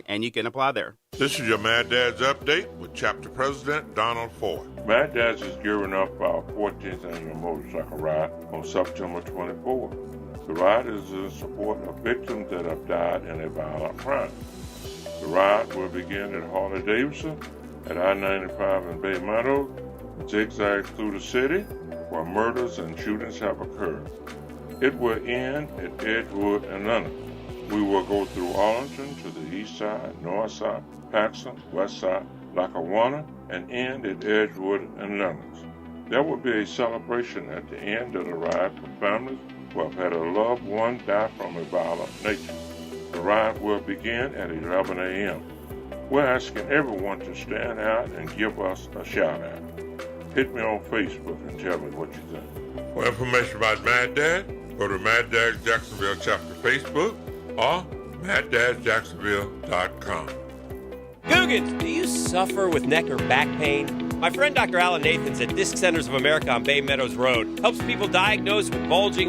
and you can apply there. This is your Mad Dad's Update with Chapter President Donald Ford. Mad Dad's is gearing up for our 14th annual motorcycle ride on September 24th. The ride is in support of victims that have died in a violent crime. The ride will begin at Harley-Davidson at I-95 in Bay Meadows, zigzags through the city where murders and shootings have occurred. It will end at Edgewood and London. We will go through Arlington to the east side, north side, Paxton, west side, Lackawanna, and end at Edgewood and Lenox. There will be a celebration at the end of the ride for families who have had a loved one die from a violent nature. The ride will begin at 11 a.m. We're asking everyone to stand out and give us a shout out. Hit me on Facebook and tell me what you think. For information about Mad Dad, go to Mad Dad's Jacksonville Chapter Facebook or MadDad'sJacksonville.com. Googans, do you suffer with neck or back pain? My friend Dr. Alan Nathans at Disc Centers of America on Bay Meadows Road helps people diagnosed with bulging,